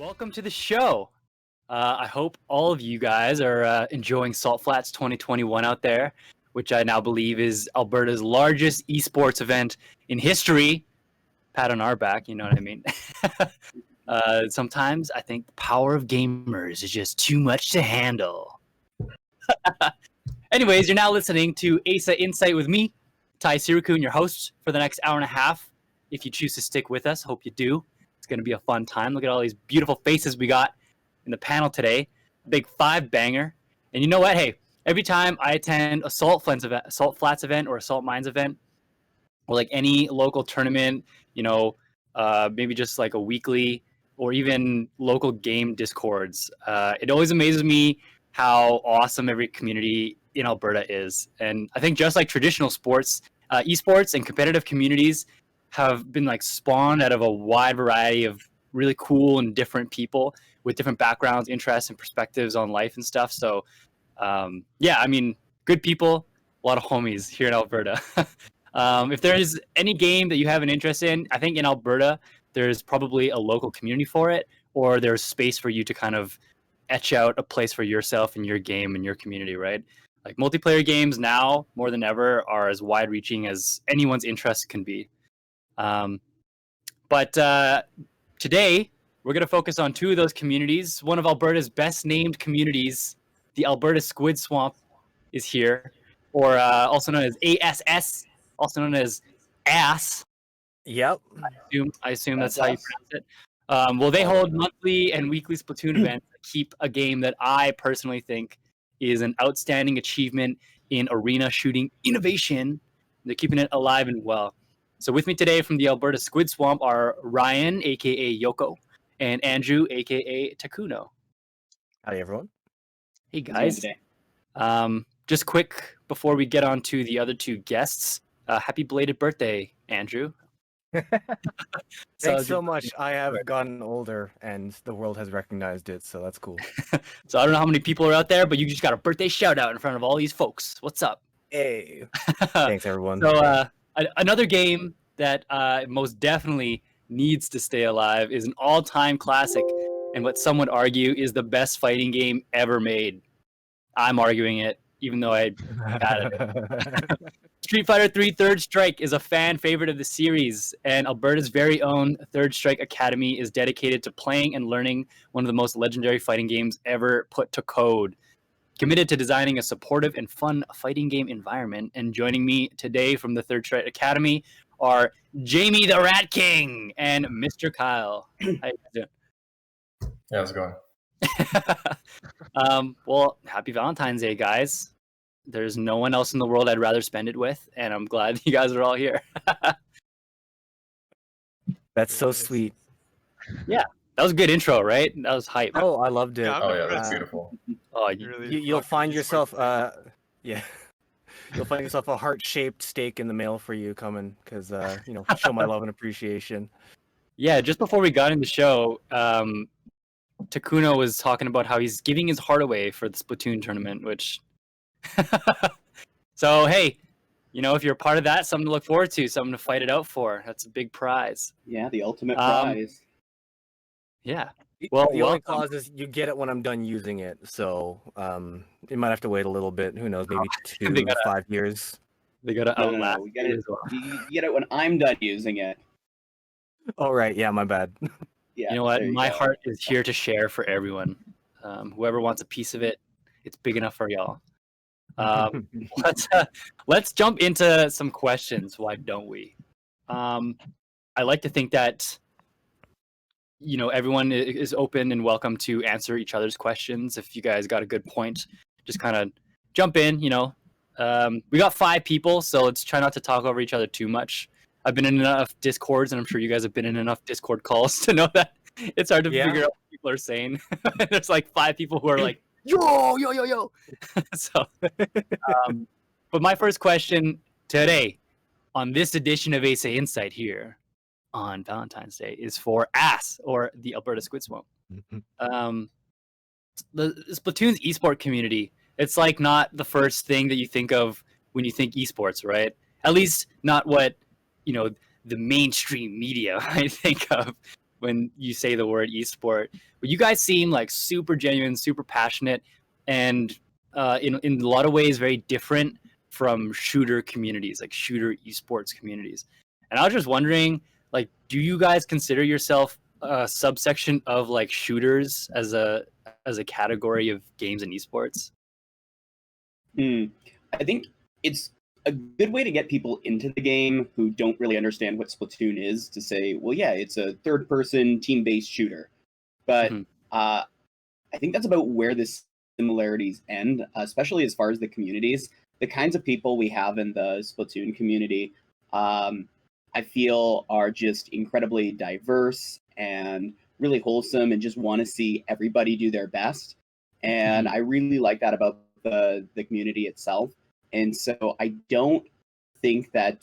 Welcome to the show. I hope all of you guys are enjoying Salt Flats 2021 out there, which I now believe is Alberta's largest esports event in history. Pat on our back, you know what I mean? Sometimes I think the power of gamers is just too much to handle. Anyways, you're now listening to AESA Insight with me, Ty Sirikun, your host for the next hour and a half. If you choose to stick with us, hope you do. It's going to be a fun time. Look at all these beautiful faces we got in the panel today. Big five banger. And you know what? Hey, every time I attend a Salt Flats event or a Salt Mines event, or like any local tournament, maybe just like a weekly or even local game discords, it always amazes me how awesome every community in Alberta is. And I think just like traditional sports, esports and competitive communities have been like spawned out of a wide variety of really cool and different people with different backgrounds, interests, and perspectives on life and stuff. So, good people, a lot of homies here in Alberta. If there is any game that you have an interest in, I think in Alberta, there's probably a local community for it, or there's space for you to kind of etch out a place for yourself and your game and your community, right? Like multiplayer games now, more than ever, are as wide-reaching as anyone's interest can be. But today, we're going to focus on two of those communities. One of Alberta's best-named communities, the Alberta Squid Swamp, is here, or also known as ASS, also known as ASS. Yep. I assume that's how you pronounce it. They hold monthly and weekly Splatoon events that keep a game that I personally think is an outstanding achievement in arena shooting innovation. They're keeping it alive and well. So with me today from the Alberta Squid Swamp are Ryan, a.k.a. Yoko, and Andrew, a.k.a. Takuno. Howdy, everyone. Hey, guys. Just quick, before we get on to the other two guests, happy belated birthday, Andrew. Thanks so much. I have gotten older, and the world has recognized it, so that's cool. So I don't know how many people are out there, but you just got a birthday shout-out in front of all these folks. What's up? Hey. Thanks, everyone. So, another game that most definitely needs to stay alive is an all-time classic, and what some would argue is the best fighting game ever made. I'm arguing it, even though I got it. Street Fighter 3 Third Strike is a fan favorite of the series, and Alberta's very own Third Strike Academy is dedicated to playing and learning one of the most legendary fighting games ever put to code. Committed to designing a supportive and fun fighting game environment. And joining me today from the Third Strike Academy are Jamie the Rat King and Mr. Kyle. How you guys doing? Yeah, how's it going? Well, happy Valentine's Day, guys. There's no one else in the world I'd rather spend it with, and I'm glad you guys are all here. That's so sweet. Yeah, that was a good intro, right? That was hype. Oh, I loved it. Yeah, that's beautiful. Oh, You'll find yourself, you'll find yourself a heart-shaped steak in the mail for you coming, because show my love and appreciation. Yeah, just before we got in the show, Takuno was talking about how he's giving his heart away for the Splatoon tournament, which... So, hey, if you're a part of that, something to look forward to, something to fight it out for. That's a big prize. Yeah, the ultimate prize. Yeah. Well, the only clause is you get it when I'm done using it, so you might have to wait a little bit. Who knows, maybe 2 to 5 years. They gotta outlast. We get it. You get it when I'm done using it. Oh, right. Yeah, my bad. Yeah. You know what? My heart is here to share for everyone. Whoever wants a piece of it, it's big enough for y'all. Let's jump into some questions. Why don't we? I like to think that everyone is open and welcome to answer each other's questions. If you guys got a good point, just kind of jump in. We got 5 people, so let's try not to talk over each other too much. I've been in enough Discords, and I'm sure you guys have been in enough Discord calls to know that it's hard to figure out what people are saying. There's like 5 people who are like, yo. So, but my first question today on this edition of ASA Insight here on Valentine's Day is for ASS, or the Alberta Squid Swamp. The Splatoon's esport community, it's like not the first thing that you think of when you think esports, right? At least not what, the mainstream media might think of. when you say the word esport. But you guys seem like super genuine, super passionate, and in a lot of ways very different from shooter communities, like shooter esports communities. And I was just wondering, like, do you guys consider yourself a subsection of like shooters as a category of games and esports? I think it's a good way to get people into the game who don't really understand what Splatoon is to say, well, yeah, it's a third-person team-based shooter. But I think that's about where the similarities end, especially as far as the communities. The kinds of people we have in the Splatoon community, I feel, are just incredibly diverse and really wholesome and just want to see everybody do their best. And I really like that about the community itself. And so I don't think that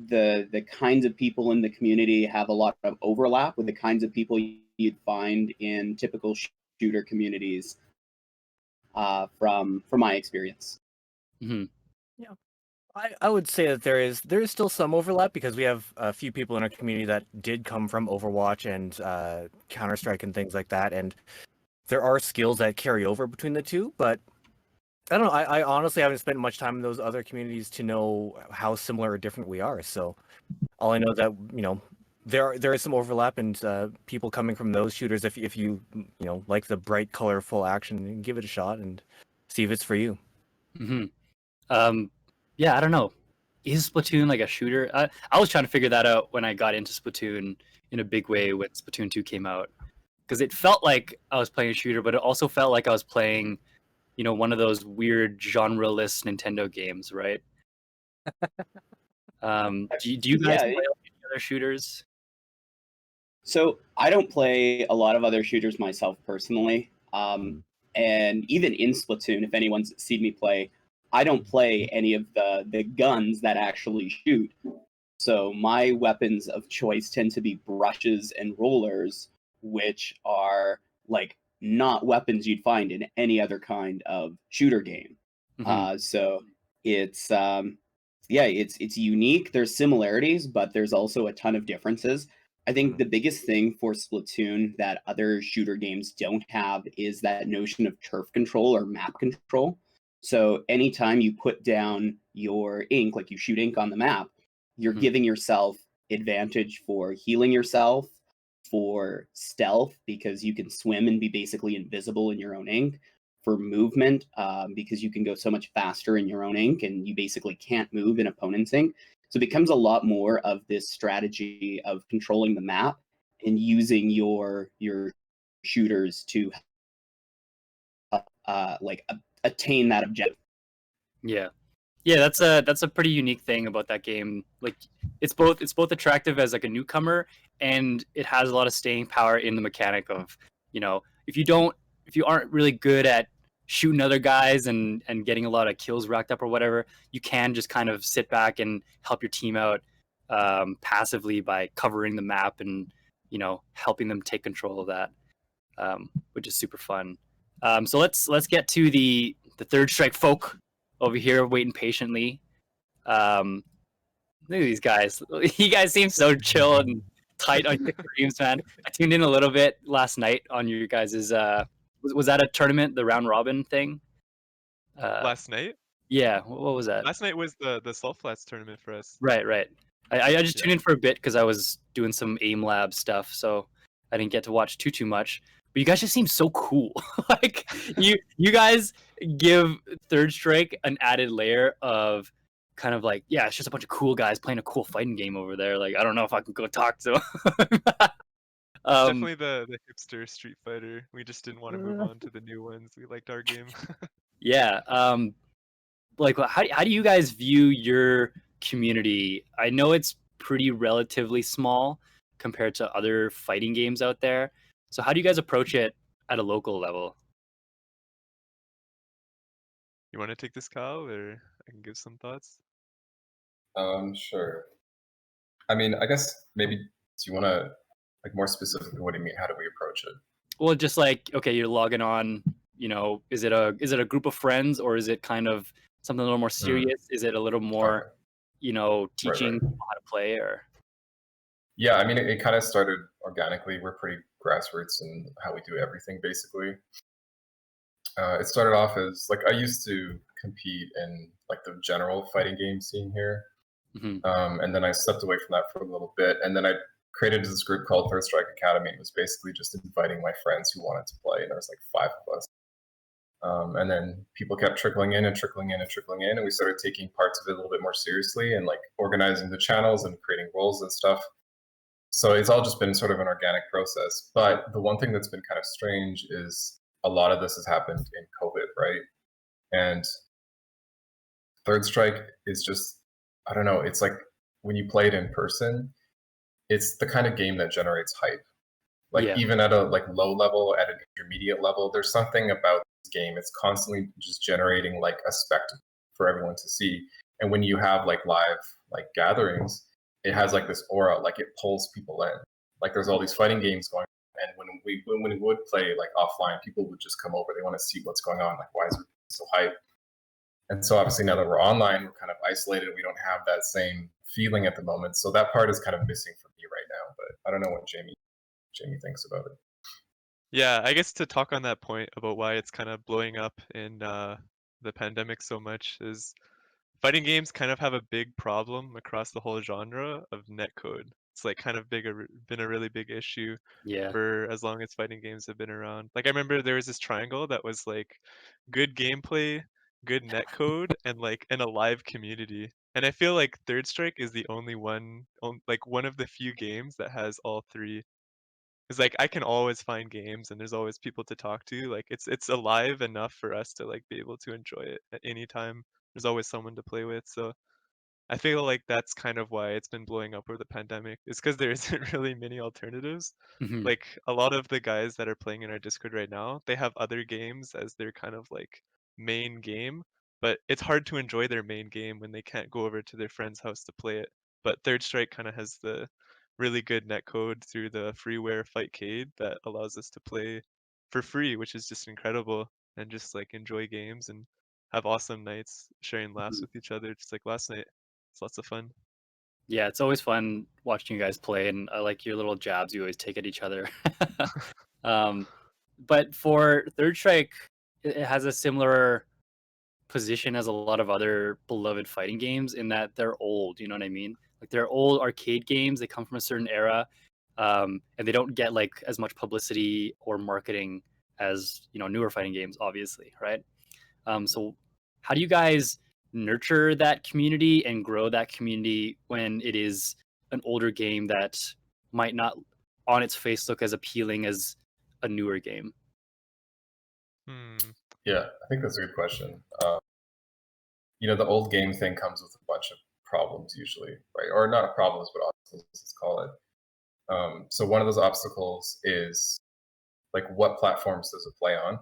the kinds of people in the community have a lot of overlap with the kinds of people you'd find in typical shooter communities from my experience. Mm-hmm. Yeah, I would say that there is still some overlap because we have a few people in our community that did come from Overwatch and Counter-Strike and things like that, and there are skills that carry over between the two, but I don't know. I honestly haven't spent much time in those other communities to know how similar or different we are. So all I know is that, you know, there is some overlap, and people coming from those shooters, if you like the bright, colorful action, give it a shot and see if it's for you. Mm-hmm. Yeah, I don't know. Is Splatoon like a shooter? I was trying to figure that out when I got into Splatoon in a big way when Splatoon 2 came out, because it felt like I was playing a shooter, but it also felt like I was playing, you know, one of those weird genre-less Nintendo games, right? Do you guys play any other shooters? So I don't play a lot of other shooters myself personally. And even in Splatoon, if anyone's seen me play, I don't play any of the guns that actually shoot. So my weapons of choice tend to be brushes and rollers, which are like not weapons you'd find in any other kind of shooter game. So it's it's unique. There's similarities, but there's also a ton of differences. I think the biggest thing for Splatoon that other shooter games don't have is that notion of turf control or map control. So anytime you put down your ink, like you shoot ink on the map, you're giving yourself advantage for healing yourself, for stealth, because you can swim and be basically invisible in your own ink, for movement, because you can go so much faster in your own ink and you basically can't move in opponent's ink. So it becomes a lot more of this strategy of controlling the map and using your shooters to attain that objective. Yeah, that's a pretty unique thing about that game. Like, it's both attractive as like a newcomer, and it has a lot of staying power in the mechanic of, you know, if you aren't really good at shooting other guys and getting a lot of kills racked up or whatever, you can just kind of sit back and help your team out passively by covering the map and, you know, helping them take control of that, which is super fun. So let's get to the third strike folk over here waiting patiently. Look at these guys. You guys seem so chill and tight on your streams, man. I tuned in a little bit last night on your guys's. Was that a tournament, the round robin thing? Last night? Yeah. What was that? Last night was the Salt Flats tournament for us. Right. I just tuned in for a bit because I was doing some aim lab stuff, so I didn't get to watch too much. But you guys just seem so cool. Like, you guys give Third Strike an added layer of kind of like, yeah, it's just a bunch of cool guys playing a cool fighting game over there. Like, I don't know if I can go talk to them. Definitely the hipster Street Fighter. We just didn't want to move on to the new ones. We liked our game. Yeah. Like, how do you guys view your community? I know it's pretty relatively small compared to other fighting games out there. So how do you guys approach it at a local level? You want to take this, Kyle, or I can give some thoughts? Sure. I mean, I guess maybe, do you want to, like, more specifically, what do you mean? How do we approach it? Well, just like, okay, you're logging on, you know, is it a group of friends, or is it kind of something a little more serious? Is it a little more, you know, teaching people how to play, or? Yeah, I mean, it kind of started organically. We're pretty grassroots in how we do everything, basically. It started off as like I used to compete in like the general fighting game scene here, and then I stepped away from that for a little bit, and then I created this group called Third Strike Academy. It was basically just inviting my friends who wanted to play, and there was like 5 of us. And then people kept trickling in and trickling in and trickling in, and we started taking parts of it a little bit more seriously and like organizing the channels and creating roles and stuff. So it's all just been sort of an organic process. But the one thing that's been kind of strange is a lot of this has happened in COVID, right? And Third Strike is just, I don't know, it's like when you play it in person, it's the kind of game that generates hype. Like even at a like low level, at an intermediate level, there's something about this game. It's constantly just generating like a spectacle for everyone to see. And when you have like live like gatherings, it has like this aura, like it pulls people in. Like there's all these fighting games going on, and when we would play like offline, people would just come over. They want to see what's going on. Like why is it so hype? And so obviously now that we're online, we're kind of isolated. We don't have that same feeling at the moment. So that part is kind of missing for me right now. But I don't know what Jamie thinks about it. Yeah, I guess to talk on that point about why it's kind of blowing up in the pandemic so much is fighting games kind of have a big problem across the whole genre of netcode. It's like kind of been a really big issue for as long as fighting games have been around. Like I remember there was this triangle that was like good gameplay, good netcode, and like an alive community. And I feel like Third Strike is the only one, like one of the few games that has all three. It's like I can always find games and there's always people to talk to. Like it's alive enough for us to like be able to enjoy it at any time. There's always someone to play with. So I feel like that's kind of why it's been blowing up over the pandemic. It's because there isn't really many alternatives. Like a lot of the guys that are playing in our Discord right now, they have other games as their kind of like main game, but it's hard to enjoy their main game when they can't go over to their friend's house to play it. But Third Strike kind of has the really good netcode through the freeware Fightcade that allows us to play for free, which is just incredible, and just like enjoy games and have awesome nights sharing laughs with each other, just like last night. It's lots of fun. Yeah, it's always fun watching you guys play, and I like your little jabs you always take at each other. But for Third Strike, it has a similar position as a lot of other beloved fighting games in that they're old. You know what I mean? Like they're old arcade games. They come from a certain era, and they don't get like as much publicity or marketing as newer fighting games, obviously, right? So how do you guys nurture that community and grow that community when it is an older game that might not on its face look as appealing as a newer game? Yeah, I think that's a good question. The old game thing comes with a bunch of problems usually, right? Or not problems, but obstacles, let's call it. So one of those obstacles is like what platforms does it play on?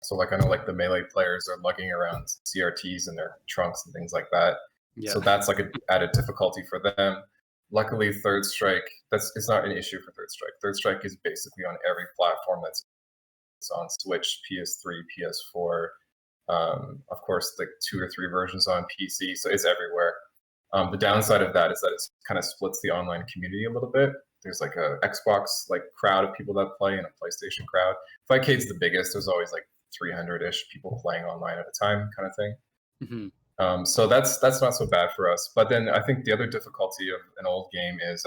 So like I know like the Melee players are lugging around CRTs in their trunks and things like that. Yeah. So that's like an added difficulty for them. Luckily, Third Strike, it's not an issue for Third Strike. Third Strike is basically on every platform that's on Switch, PS3, PS4, of course, like 2 or 3 versions on PC, so it's everywhere. The downside of that is that it kind of splits the online community a little bit. There's like a Xbox like crowd of people that play and a PlayStation crowd. Fightcade's the biggest. There's always like 300-ish people playing online at a time, kind of thing. So that's not so bad for us. But then I think the other difficulty of an old game is,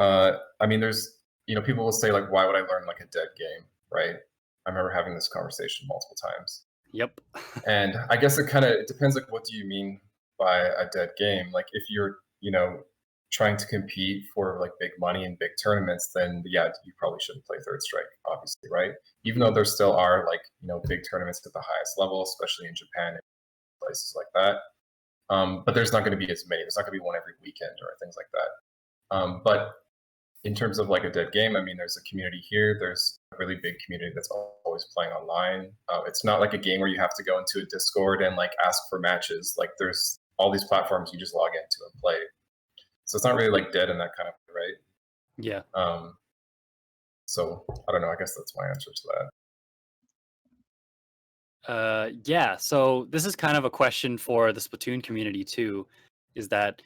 I mean, there's people will say like, why would I learn like a dead game, right? I remember having this conversation multiple times. Yep. And I guess it depends, like, what do you mean by a dead game? Like, if you're, trying to compete for like big money and big tournaments, then yeah, you probably shouldn't play Third Strike, obviously, right? Even though there still are like, big tournaments at the highest level, especially in Japan and places like that. But there's not going to be as many. There's not going to be one every weekend or things like that. But in terms of like a dead game, I mean, there's a community here. There's a really big community that's always playing online. It's not like a game where you have to go into a Discord and like ask for matches. Like there's all these platforms you just log into and play. So it's not really like dead in that kind of way, right? Yeah. So I don't know. I guess that's my answer to that. Yeah. So this is kind of a question for the Splatoon community too, is that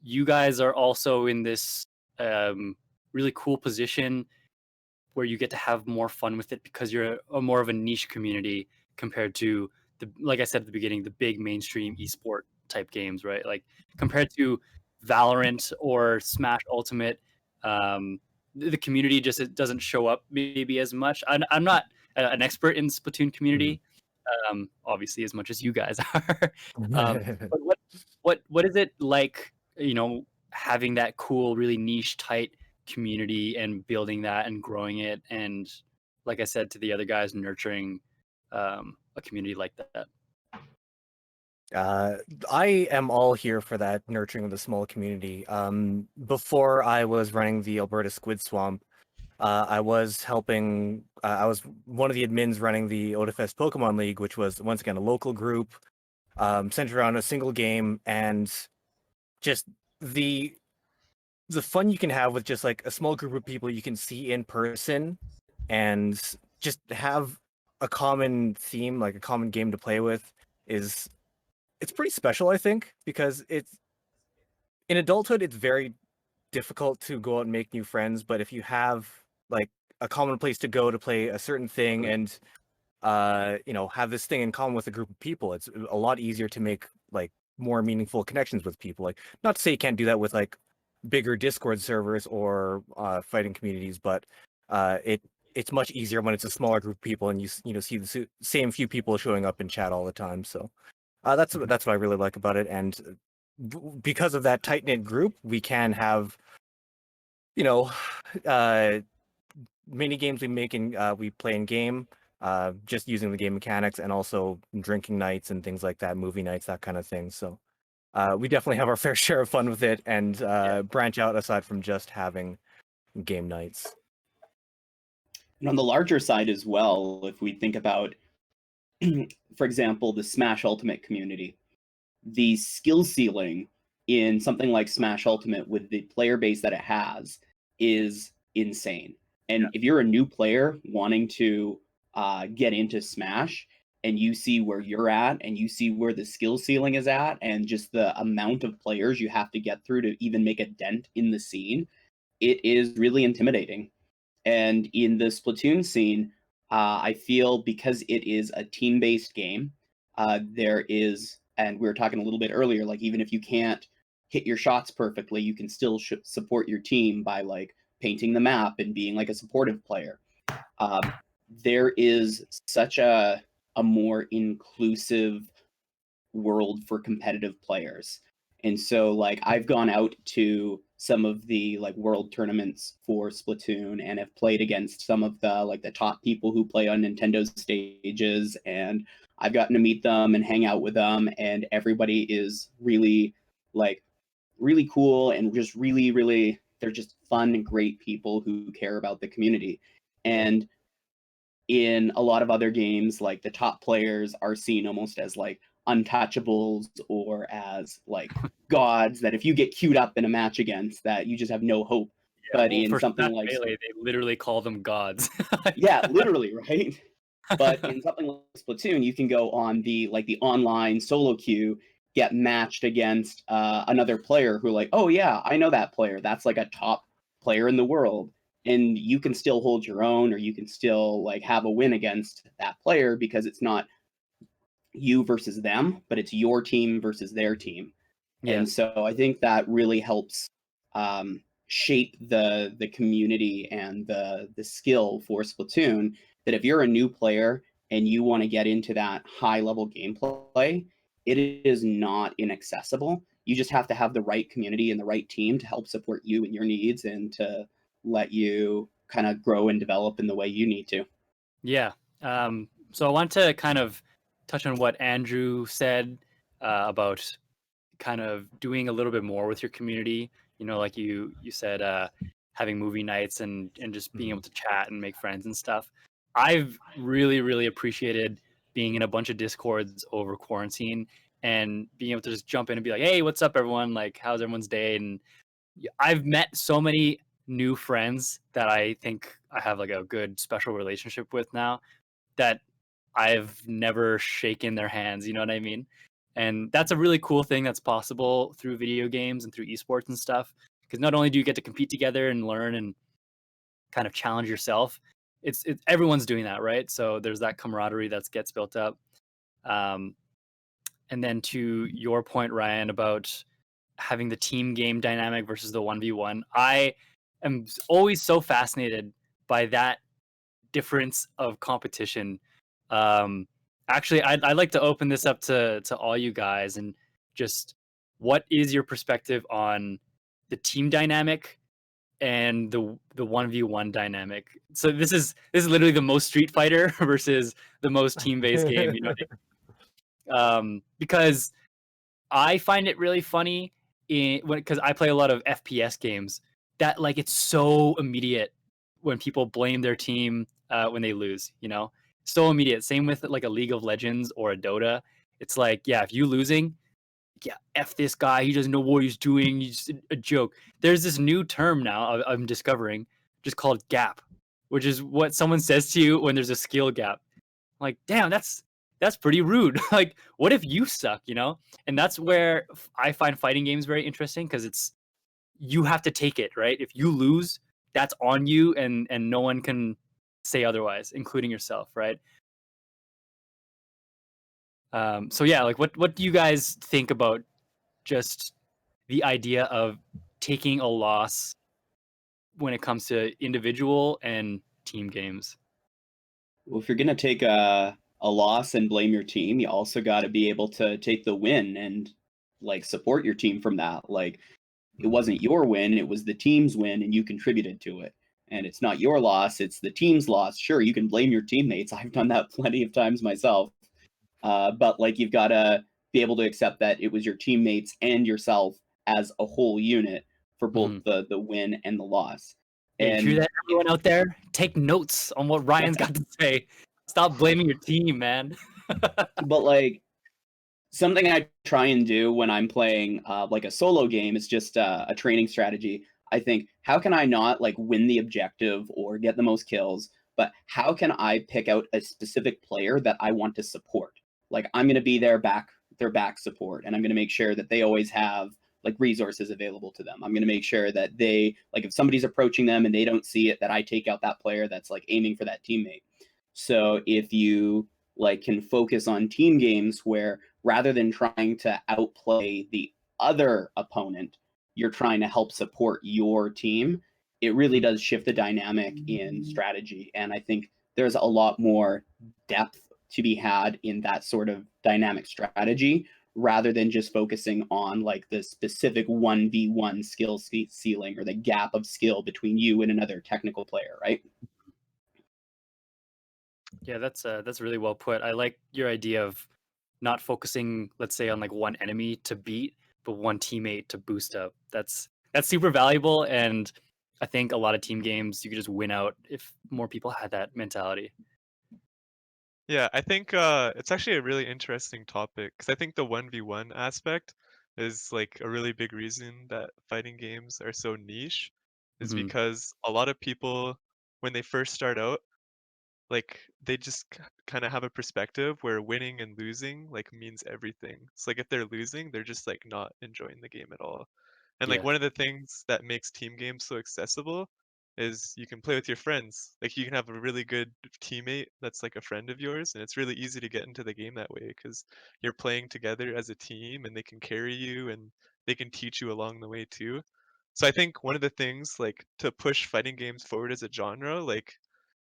you guys are also in this really cool position where you get to have more fun with it because you're a more of a niche community compared to like I said at the beginning, the big mainstream esport type games, right? Like compared to Valorant or Smash Ultimate, the community just it doesn't show up maybe as much. I'm not an expert in Splatoon community, obviously as much as you guys are. But what is it like? Having that cool, really niche, tight community and building that and growing it, and like I said to the other guys, nurturing a community like that. I am all here for that nurturing of the small community. Before I was running the Alberta Squid Swamp, I was helping. I was one of the admins running the Odafest Pokemon League, which was once again a local group centered around a single game, and just the fun you can have with just like a small group of people you can see in person, and just have a common theme, like a common game to play with, it's pretty special, I think, because it's in adulthood, it's very difficult to go out and make new friends. But if you have like a common place to go to play a certain thing and have this thing in common with a group of people, it's a lot easier to make like more meaningful connections with people. Like, not to say you can't do that with like bigger Discord servers or fighting communities, but it's much easier when it's a smaller group of people and you see the same few people showing up in chat all the time. So that's what I really like about it, and because of that tight knit group, we can have mini games we play in game, just using the game mechanics, and also drinking nights and things like that, movie nights, that kind of thing. So we definitely have our fair share of fun with it, and branch out aside from just having game nights. And on the larger side as well, if we think about, for example, the Smash Ultimate community, the skill ceiling in something like Smash Ultimate with the player base that it has is insane. And if you're a new player wanting to get into Smash, and you see where you're at, and you see where the skill ceiling is at, and just the amount of players you have to get through to even make a dent in the scene, it is really intimidating. And in the Splatoon scene, I feel because it is a team-based game, there is, and we were talking a little bit earlier, like even if you can't hit your shots perfectly, you can still support your team by like painting the map and being like a supportive player. There is such a more inclusive world for competitive players. And so like I've gone out to some of the like world tournaments for Splatoon and have played against some of the top people who play on Nintendo's stages, and I've gotten to meet them and hang out with them, and everybody is really really cool and just really they're just fun and great people who care about the community. And in a lot of other games, like the top players are seen almost as like untouchables or as like gods that if you get queued up in a match against, that you just have no hope. Yeah, But well, in for something Smash like Melee, they literally call them gods. yeah, literally, right? But in something like Splatoon, you can go on the online solo queue, get matched against another player who like, oh yeah, I know that player. That's like a top player in the world, and you can still hold your own, or you can still like have a win against that player because it's not you versus them, but it's your team versus their team. Yeah. And so I think that really helps shape the community and the skill for Splatoon. That if you're a new player and you want to get into that high level gameplay, it is not inaccessible. You just have to have the right community and the right team to help support you and your needs, and to let you kind of grow and develop in the way you need to. Yeah. So I want to kind of touch on what Andrew said about kind of doing a little bit more with your community. Like you said, having movie nights and just being able to chat and make friends and stuff. I've really appreciated being in a bunch of Discords over quarantine and being able to just jump in and be like, hey, what's up, everyone? Like, how's everyone's day? And I've met so many new friends that I think I have like a good special relationship with now, that I've never shaken their hands. You know what I mean? And that's a really cool thing that's possible through video games and through esports and stuff. Because not only do you get to compete together and learn and kind of challenge yourself, it's everyone's doing that, right? So there's that camaraderie that gets built up. And then to your point, Ryan, about having the team game dynamic versus the 1v1, I am always so fascinated by that difference of competition. Actually, I'd like to open this up to all you guys, and just what is your perspective on the team dynamic and the 1v1 dynamic? So this is literally the most Street Fighter versus the most team based game, you know. Because I find it really funny because I play a lot of FPS games, that like it's so immediate when people blame their team when they lose, you know, so immediate. Same with like a League of Legends or a Dota. It's like, yeah, if you losing, yeah, F this guy, he doesn't know what he's doing, he's a joke. There's this new term now I'm discovering, just called gap, which is what someone says to you when there's a skill gap. Like, damn, that's pretty rude. Like, what if you suck, you know? And that's where I find fighting games very interesting, because it's, you have to take it, right? If you lose, that's on you, and no one can say otherwise, including yourself, right? So yeah, like what do you guys think about just the idea of taking a loss when it comes to individual and team games? Well, if you're gonna take a loss and blame your team, you also got to be able to take the win and like support your team from that. Like, it wasn't your win, it was the team's win, and you contributed to it. And it's not your loss, it's the team's loss. Sure, you can blame your teammates. I've done that plenty of times myself. But like, you've got to be able to accept that it was your teammates and yourself as a whole unit for both the win and the loss. Yeah, you hear And that, everyone out there? Take notes on what Ryan's got to say. Stop blaming your team, man. but like, something I try and do when I'm playing like a solo game is just a training strategy. I think, how can I not like win the objective or get the most kills, but how can I pick out a specific player that I want to support? Like, I'm going to be their back support, and I'm going to make sure that they always have like resources available to them. I'm going to make sure that they, like, if somebody's approaching them and they don't see it, that I take out that player that's like aiming for that teammate. So if you like can focus on team games where, rather than trying to outplay the other opponent, you're trying to help support your team, it really does shift the dynamic in strategy. And I think there's a lot more depth to be had in that sort of dynamic strategy, rather than just focusing on like the specific 1v1 skill ceiling or the gap of skill between you and another technical player, right? Yeah, that's really well put. I like your idea of not focusing, let's say, on like one enemy to beat, but one teammate to boost up. That's super valuable, and I think a lot of team games you could just win out if more people had that mentality. Yeah, I think it's actually a really interesting topic, because I think the 1v1 aspect is like a really big reason that fighting games are so niche, is Mhm. because a lot of people, when they first start out, like they just kind of have a perspective where winning and losing like means everything. It's like if they're losing, they're just like not enjoying the game at all. And like Yeah. one of the things that makes team games so accessible is you can play with your friends. Like you can have a really good teammate that's like a friend of yours, and it's really easy to get into the game that way because you're playing together as a team and they can carry you and they can teach you along the way too. So I think one of the things like to push fighting games forward as a genre, like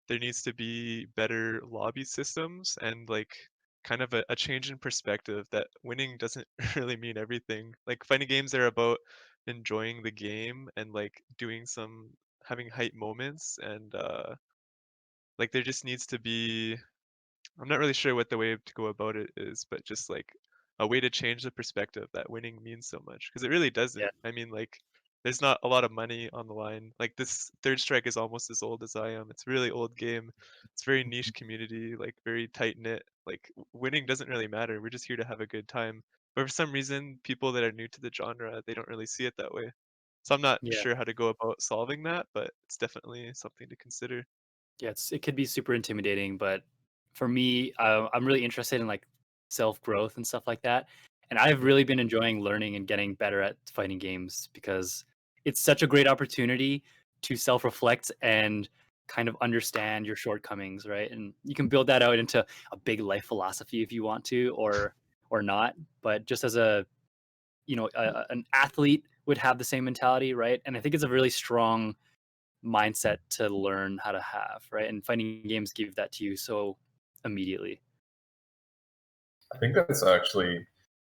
there needs to be better lobby systems and like kind of a change in perspective that winning doesn't really mean everything. Like fighting games are about enjoying the game and like doing some having hype moments, and like there just needs to be, I'm not really sure what the way to go about it is, but just like a way to change the perspective that winning means so much, because it really Yeah. doesn't. I mean, like, there's not a lot of money on the line. Like this Third Strike is almost as old as I am. It's a really old game. It's very niche community, like very tight knit. Like winning doesn't really matter. We're just here to have a good time. But for some reason, people that are new to the genre, they don't really see it that way. So I'm not Yeah. sure how to go about solving that, but it's definitely something to consider. Yeah, it could be super intimidating, but for me, I'm really interested in like self growth and stuff like that. And I've really been enjoying learning and getting better at fighting games because it's such a great opportunity to self-reflect and kind of understand your shortcomings, right? And you can build that out into a big life philosophy if you want to, or not. But just as a an athlete would have the same mentality, right? And I think it's a really strong mindset to learn how to have, right? And fighting games give that to you so immediately. I think that's actually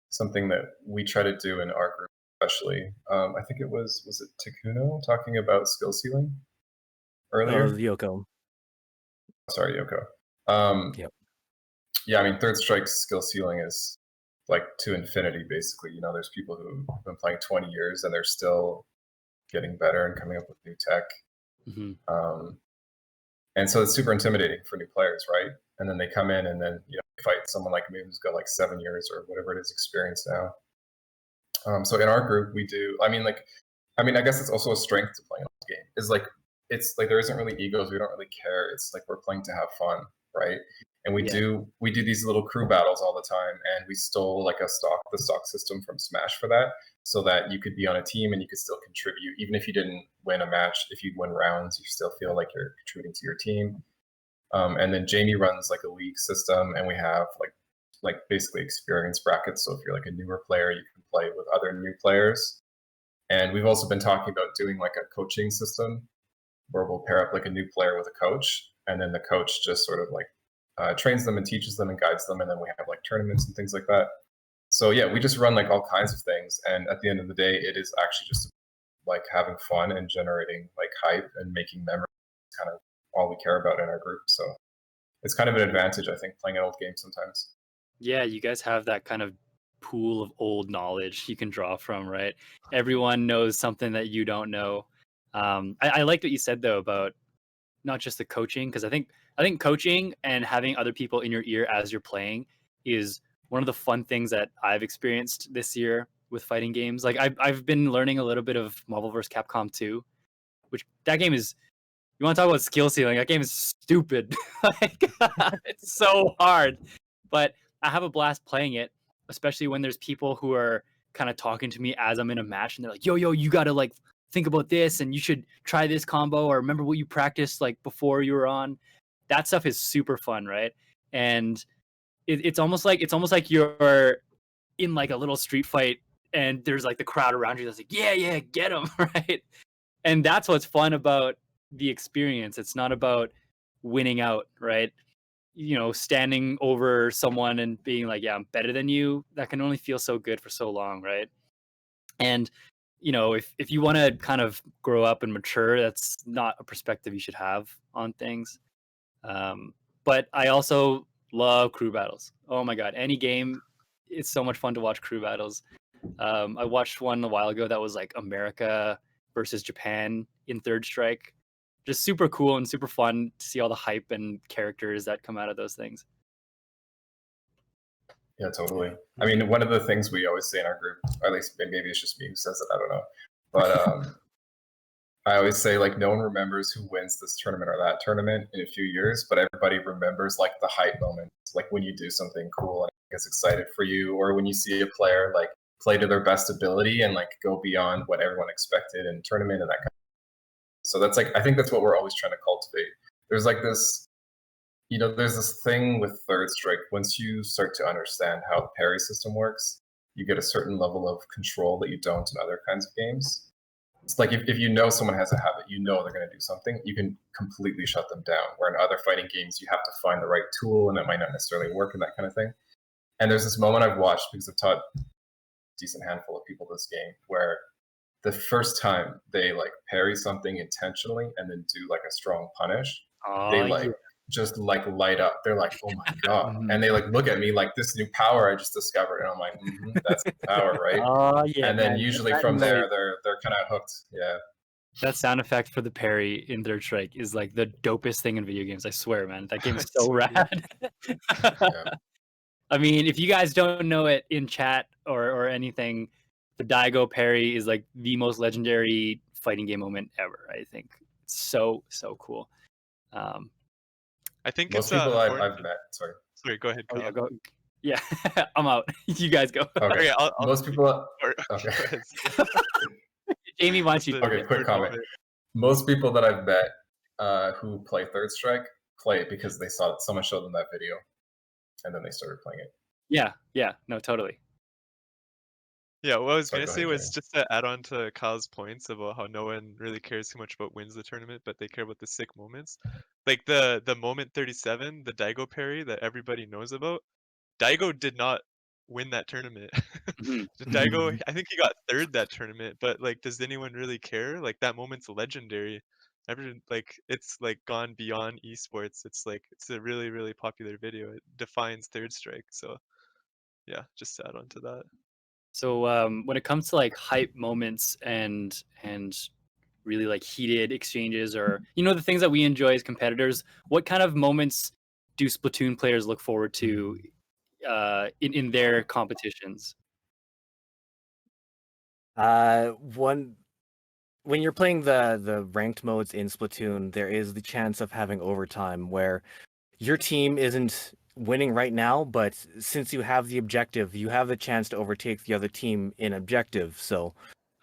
something that we try to do in our group, especially. I think it was it Takuno talking about skill ceiling earlier? Yoko. Sorry, Yoko. Yep. Yeah, I mean, Third Strike's skill ceiling is like to infinity, basically. You know, there's people who've been playing 20 years and they're still getting better and coming up with new tech. And so it's super intimidating for new players, right? And then they come in and then fight someone like me who's got like 7 years or whatever it is experience now. So in our group, we do. I guess it's also a strength to play a game. It's like there isn't really egos. We don't really care. It's like we're playing to have fun, right? And we do these little crew battles all the time, and we stole like the stock system from Smash for that, so that you could be on a team and you could still contribute, even if you didn't win a match. If you win rounds, you still feel like you're contributing to your team. And then Jamie runs like a league system, and we have like basically experience brackets. So if you're like a newer player, you can play with other new players. And we've also been talking about doing like a coaching system where we'll pair up like a new player with a coach, and then the coach just sort of like trains them and teaches them and guides them, and then we have like tournaments and things like that. So yeah, we just run like all kinds of things, and at the end of the day, it is actually just like having fun and generating like hype and making memories. Kind of all we care about in our group. So it's kind of an advantage, I think, playing an old game sometimes. Yeah, you guys have that kind of pool of old knowledge you can draw from, right? Everyone knows something that you don't know. I liked what you said though about not just the coaching, because I think coaching and having other people in your ear as you're playing is one of the fun things that I've experienced this year with fighting games. Like I've been learning a little bit of Marvel vs. Capcom 2, which that game is. You want to talk about skill ceiling? That game is stupid. Like, it's so hard, but I have a blast playing it, especially when there's people who are kind of talking to me as I'm in a match, and they're like, "Yo, you gotta like think about this, and you should try this combo, or remember what you practiced like before you were on." That stuff is super fun, right? And it's almost like you're in like a little street fight, and there's like the crowd around you that's like, "Yeah, get him!" Right? And that's what's fun about the experience. It's not about winning out, right? Standing over someone and being like, yeah, I'm better than you. That can only feel so good for so long, right? And if you want to kind of grow up and mature, that's not a perspective you should have on things. But I also love crew battles. Oh my god, any game, it's so much fun to watch crew battles. I watched one a while ago that was like America versus Japan in Third Strike. Just super cool and super fun to see all the hype and characters that come out of those things. Yeah, totally. I mean, one of the things we always say in our group, or at least maybe it's just me who says it, I don't know. But I always say like no one remembers who wins this tournament or that tournament in a few years, but everybody remembers like the hype moments, like when you do something cool and gets excited for you, or when you see a player like play to their best ability and like go beyond what everyone expected in tournament and that kind of. So that's like, I think that's what we're always trying to cultivate. There's like this, there's this thing with Third Strike. Once you start to understand how the parry system works, you get a certain level of control that you don't in other kinds of games. It's like if you know someone has a habit, you know they're going to do something, you can completely shut them down. Where in other fighting games, you have to find the right tool and it might not necessarily work and that kind of thing. And there's this moment I've watched because I've taught a decent handful of people this game where the first time they like parry something intentionally and then do like a strong punish, they like just like light up. They're like, oh my god. And they like look at me like this new power I just discovered. And I'm like, that's the power, right? And then usually from there they're kind of hooked. Yeah. That sound effect for the parry in Third Strike is like the dopest thing in video games. I swear, man. That game's so rad. Yeah. I mean, if you guys don't know it in chat or anything, the Daigo parry is like the most legendary fighting game moment ever. I think it's so cool. I think most it's people important. I've met. Sorry. Sorry, go ahead, Kyle. Yeah, go. Yeah, I'm out. You guys go. Okay. Okay, I'll Most speak. people. Or, Okay. go ahead. Jamie, why don't Just you a take Okay, it? quick short comment. moment. Most people that I've met who play Third Strike play it because they saw someone showed them that video, and then they started playing it. Yeah, no, totally. Yeah, what I was Sorry, gonna go say ahead, was Jamie. just to add on to Kyle's points about how no one really cares too much about wins the tournament, but they care about the sick moments. Like the moment 37, the Daigo parry that everybody knows about. Daigo did not win that tournament. Mhm. Daigo, I think he got third that tournament, but like, does anyone really care? Like that moment's legendary. Everyone, like, it's like gone beyond esports. It's like it's a really, really popular video. It defines Third Strike. So yeah, just to add on to that. So when it comes to like hype moments and really like heated exchanges, or the things that we enjoy as competitors, what kind of moments do Splatoon players look forward to in their competitions? One when you're playing the ranked modes in Splatoon, there is the chance of having overtime where your team isn't winning right now, but since you have the objective, you have the chance to overtake the other team in objective. So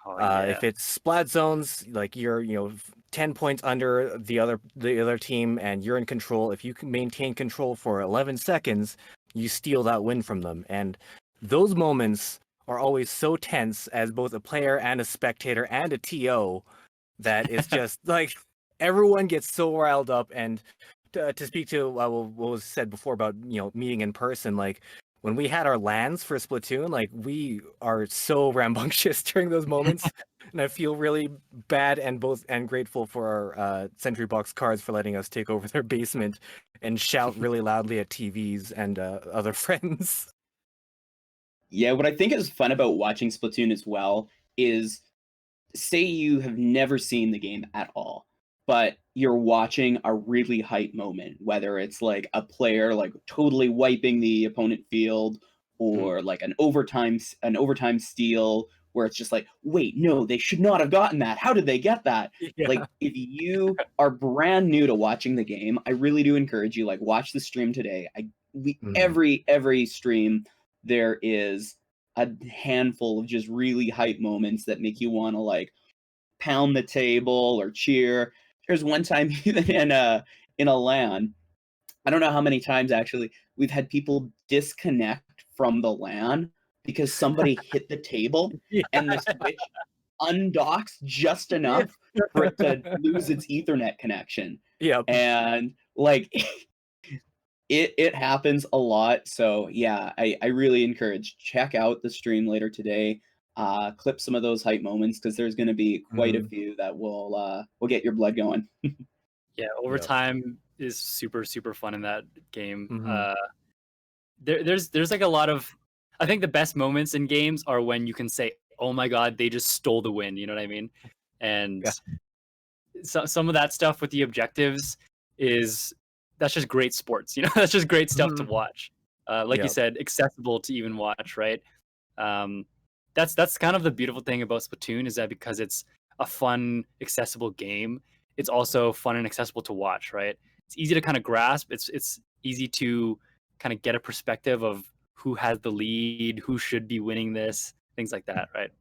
Oh yeah. if it's splat zones, like you're 10 points under the other team and you're in control, if you can maintain control for 11 seconds, you steal that win from them. And those moments are always so tense as both a player and a spectator and a TO that it's just like everyone gets so riled up. And to speak to what was said before about meeting in person, like when we had our LANs for Splatoon, like we are so rambunctious during those moments, and I feel really bad and grateful for our Sentry Box cards for letting us take over their basement and shout really loudly at TVs and other friends. Yeah, what I think is fun about watching Splatoon as well is, say you have never seen the game at all, but you're watching a really hype moment, whether it's like a player like totally wiping the opponent field, or like an overtime steal where it's just like, wait, no, they should not have gotten that. How did they get that? Yeah. Like, if you are brand new to watching the game, I really do encourage you, like, watch the stream today. Every stream there is a handful of just really hype moments that make you want to like pound the table or cheer. There's one time even in a LAN, I don't know how many times actually we've had people disconnect from the LAN because somebody hit the table Yeah. and the switch undocks just enough for it to lose its Ethernet connection. Yep. And like it happens a lot. So yeah, I really encourage, check out the stream later today. Clip some of those hype moments because there's going to be quite a few that will get your blood going. Yeah, overtime is super fun in that game. Mhm. There's like a lot of, I think the best moments in games are when you can say, "Oh my god, they just stole the win." You know what I mean? And Yeah. some of that stuff with the objectives that's just great sports. That's just great stuff to Mhm. watch. Like you Yep. said, accessible to even watch, right? Um, that's kind of the beautiful thing about Splatoon, is that because it's a fun, accessible game, it's also fun and accessible to watch, right? It's easy to kind of grasp. It's easy to kind of get a perspective of who has the lead, who should be winning this, things like that, right?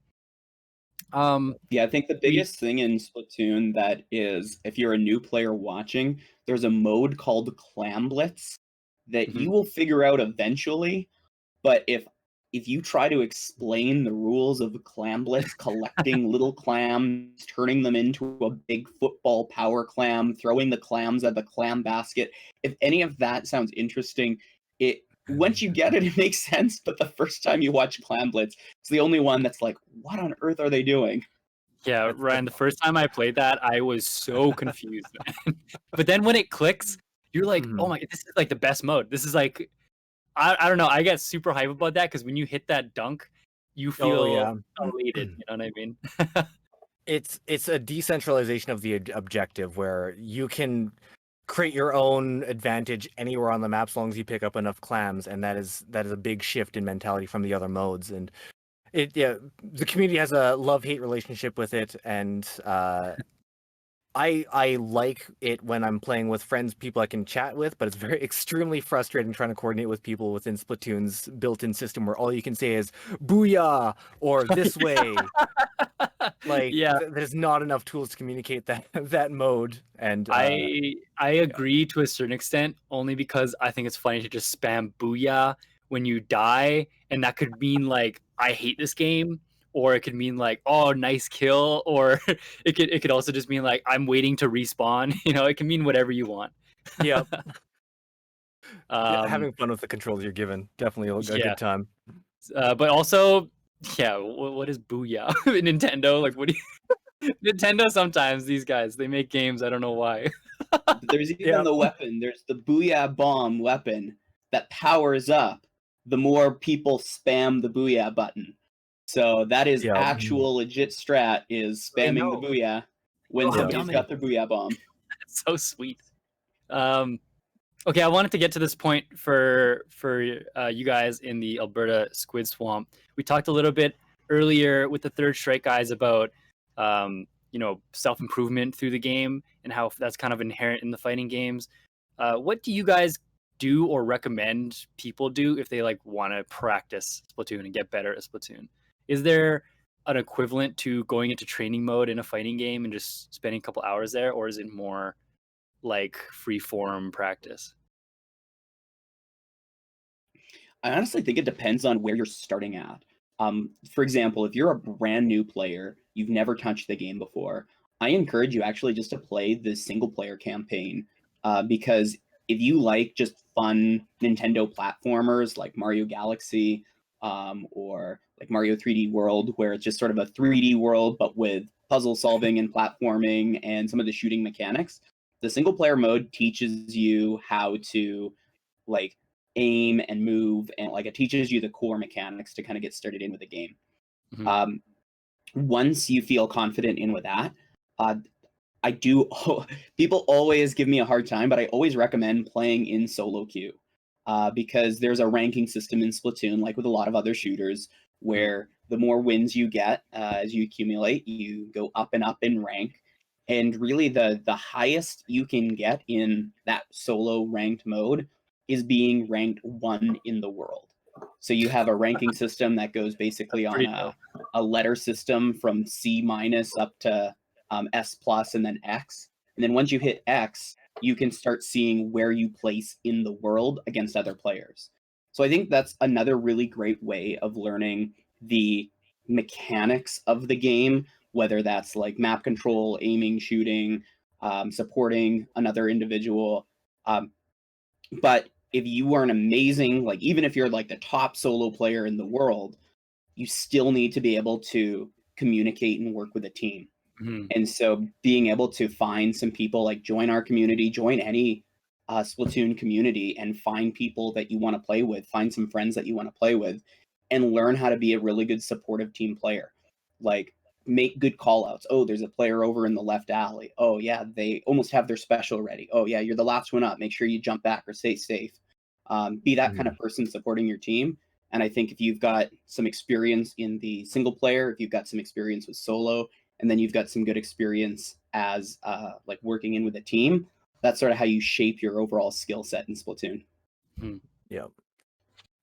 Yeah, I think the We biggest thing in Splatoon that is, if you're a new player watching, there's a mode called Clam Blitz that Mhm. you will figure out eventually. But if you try to explain the rules of the Clam Blitz, collecting little clams, turning them into a big football power clam, throwing the clams at the clam basket, if any of that sounds interesting, it once you get it, it makes sense. But the first time you watch Clam Blitz, it's the only one that's like, what on earth are they doing? Yeah, Ryan, the first time I played that, I was so confused, man. But then when it clicks, you're like, "Oh Mhm. my, this is like the best mode." This is like, I don't know, I get super hype about that because when you hit that dunk, you Oh feel yeah. elated, you know what I mean? It's a decentralization of the objective where you can create your own advantage anywhere on the map as long as you pick up enough clams, and that is a big shift in mentality from the other modes. And the community has a love-hate relationship with it, and I like it when I'm playing with friends, people I can chat with, but it's very extremely frustrating trying to coordinate with people within Splatoon's built-in system where all you can say is "booyah" or "this way." Like, Yeah. there's not enough tools to communicate that mode. And I agree to a certain extent, only because I think it's funny to just spam booyah when you die, and that could mean like I hate this game, or it could mean like oh nice kill, or it could also just mean like I'm waiting to respawn. You know, it can mean whatever you want. yeah, Um, having fun with the controls you're given, definitely a yeah. good time. But also, yeah, what is booyah? Nintendo, like what do you Nintendo sometimes these guys they make games, I don't know why. There's even Yeah. the weapon. There's the Booyah Bomb weapon that powers up the more people spam the Booyah button. So that is Yeah. actual legit strat is I spamming the know. Booyah when Oh, somebody's dumb got their Booyah Bomb. It's so sweet. Okay, I wanted to get to this point for you guys in the Alberta Squid Swamp. We talked a little bit earlier with the Third Strike guys about you know, self-improvement through the game and how that's kind of inherent in the fighting games. What do you guys do or recommend people do if they like want to practice Splatoon and get better at Splatoon? Is there an equivalent to going into training mode in a fighting game and just spending a couple hours there, or is it more like free form practice? I honestly think it depends on where you're starting at. For example, if you're a brand new player, you've never touched the game before, I encourage you actually just to play the single player campaign because if you like just fun Nintendo platformers like Mario Galaxy or like Mario 3D World, where it's just sort of a 3D world but with puzzle solving and platforming and some of the shooting mechanics, the single player mode teaches you how to like aim and move, and like it teaches you the core mechanics to kind of get started in with the game. Mhm. Once you feel confident in with that, uh, I do. People always give me a hard time, but I always recommend playing in solo queue because there's a ranking system in Splatoon, like with a lot of other shooters, where the more wins you get as you accumulate, you go up and up in rank. And really, the highest you can get in that solo ranked mode is being ranked 1 in the world. So you have a ranking system that goes basically on Pretty dope. a letter system from C minus up to S plus and then X. And then once you hit X, you can start seeing where you place in the world against other players. So I think that's another really great way of learning the mechanics of the game, whether that's like map control, aiming, shooting, supporting another individual. But if you are an amazing, like even if you're like the top solo player in the world, you still need to be able to communicate and work with a team. Mhm. And so being able to find some people, like join our community, join any Splatoon community and find people that you want to play with, find some friends that you want to play with, and learn how to be a really good supportive team player. Like make good call outs. Oh, there's a player over in the left alley. Oh yeah, they almost have their special ready. Oh yeah, you're the last one up. Make sure you jump back or stay safe. Be that kind of person supporting your team. And I think if you've got some experience in the single player, if you've got some experience with solo, and then you've got some good experience as like working in with a team, that's sort of how you shape your overall skill set in Splatoon. Yeah.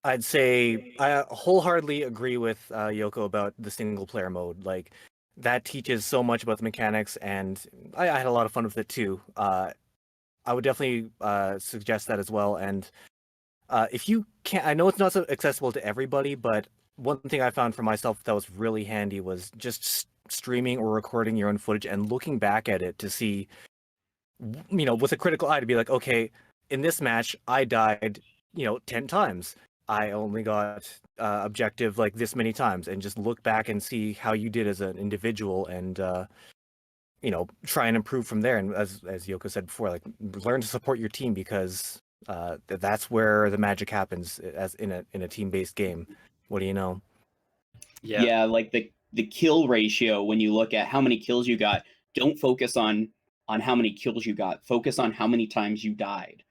I'd say I wholeheartedly agree with Yoko about the single player mode. Like that teaches so much about the mechanics, and I had a lot of fun with it too. I would definitely suggest that as well. And if you can't, I know it's not so accessible to everybody, but one thing I found for myself that was really handy was just streaming or recording your own footage and looking back at it to see, you know, with a critical eye to be like, okay, in this match, I died, 10 times. I only got objective like this many times, and just look back and see how you did as an individual, and try and improve from there. And as Yoko said before, like learn to support your team, because that's where the magic happens as in a team-based game. What do you know? Yeah, like the kill ratio when you look at how many kills you got, don't focus on how many kills you got. Focus on how many times you died.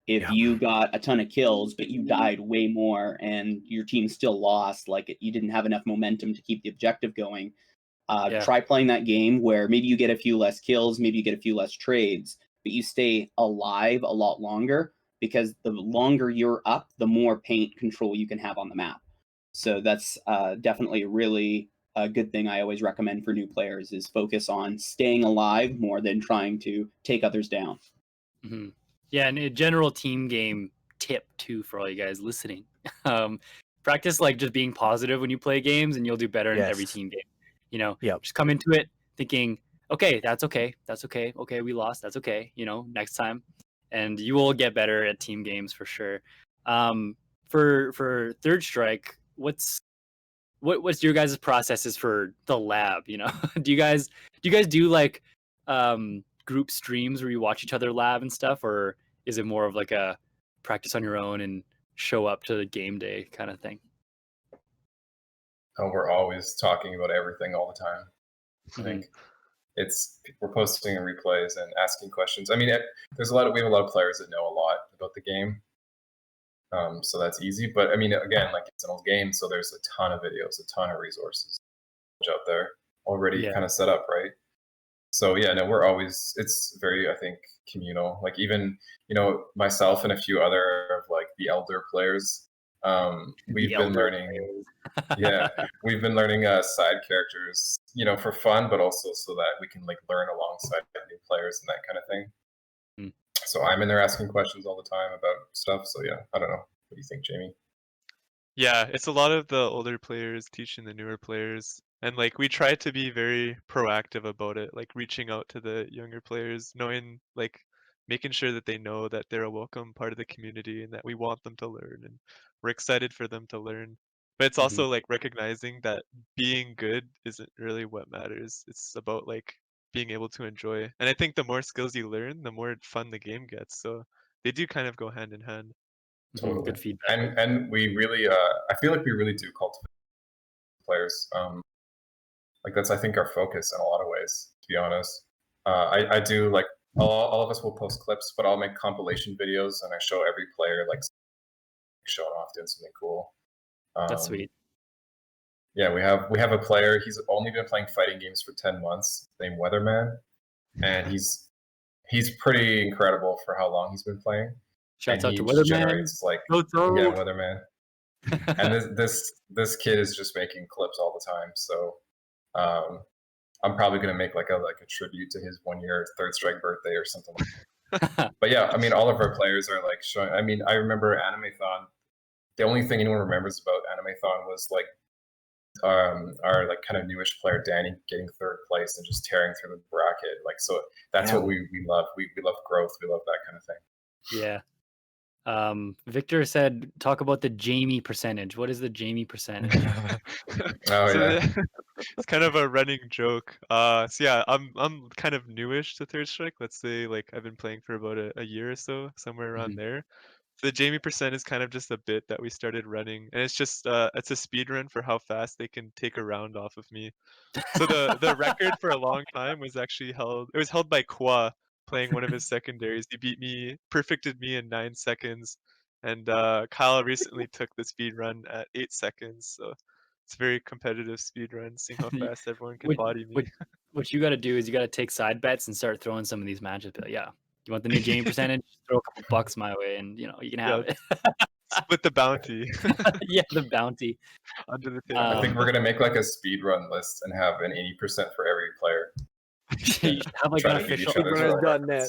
If Yeah. you got a ton of kills but you died way more and your team still lost, like you didn't have enough momentum to keep the objective going, Try playing that game where maybe you get a few less kills, maybe you get a few less trades, but you stay alive a lot longer, because the longer you're up, the more paint control you can have on the map. So that's definitely really a good thing I always recommend for new players, is focus on staying alive more than trying to take others down. Mm-hmm. Yeah, and a general team game tip too for all you guys listening. Practice like just being positive when you play games, and you'll do better in every team game. You know, just come into it thinking, okay, that's okay. Okay, we lost. That's okay. You know, next time, and you will get better at team games for sure. For Third Strike, what's your guys' processes for the lab? You know, do you guys do like group streams where you watch each other lab and stuff, or is it more of like a practice on your own and show up to the game day kind of thing? Oh, we're always talking about everything all the time. I think we're posting replays and asking questions. I mean, we have a lot of players that know a lot about the game, so that's easy. But I mean, again, like, it's an old game, so there's a ton of videos, a ton of resources out there already kind of set up, right? So yeah, no, it's very, I think, communal. Like, even, you know, myself and a few other of like the elder players, we've been learning we've been learning side characters, you know, for fun, but also so that we can like learn alongside new players and that kind of thing. So I'm in there asking questions all the time about stuff. So yeah, I don't know. What do you think, Jamie? Yeah, it's a lot of the older players teaching the newer players. And like, we try to be very proactive about it, like reaching out to the younger players, knowing, like, making sure that they know that they're a welcome part of the community and that we want them to learn and we're excited for them to learn. But it's also like recognizing that being good isn't really what matters. It's about like being able to enjoy. And I think the more skills you learn, the more fun the game gets. So they do kind of go hand in hand. Totally. Good feedback. And we really, I feel like we really do cultivate players. Like, that's, I think, our focus in a lot of ways, to be honest. I do, like, all of us will post clips, but I'll make compilation videos and I show every player like showing off doing something cool. That's sweet. Yeah, we have a player. He's only been playing fighting games for 10 months, named Weatherman, and he's pretty incredible for how long he's been playing. Shouts and out to he Weatherman. generates like Weatherman. And this kid is just making clips all the time. So I'm probably gonna make like a tribute to his 1 year Third Strike birthday or something. But yeah, I mean, all of our players are like showing. I mean, I remember Animathon. The only thing anyone remembers about Animathon was like our like kind of newish player Danny getting third place and just tearing through the bracket. Like, so that's what we love. We love growth. We love that kind of thing. Yeah. Victor said, talk about the Jamie percentage. What is the Jamie percentage? It's kind of a running joke. So yeah, I'm kind of newish to Third Strike. Let's say like I've been playing for about a year or so, somewhere around there. The Jamie percent is kind of just a bit that we started running, and it's just it's a speed run for how fast they can take a round off of me. So the record for a long time was actually held. It was held by Kwa playing one of his secondaries. He perfected me in 9 seconds, and Kyle recently took the speed run at 8 seconds. So it's a very competitive speed run, seeing how fast everyone can body me. What you got to do is you got to take side bets and start throwing some of these matches. But yeah, you want the new Jamie percentage? Throw a couple bucks my way, and you know you can have it. Split the bounty. Yeah, the bounty under the table. I think we're gonna make like a speed run list and have an 80% for every player. You should have like an official speedrunners.net.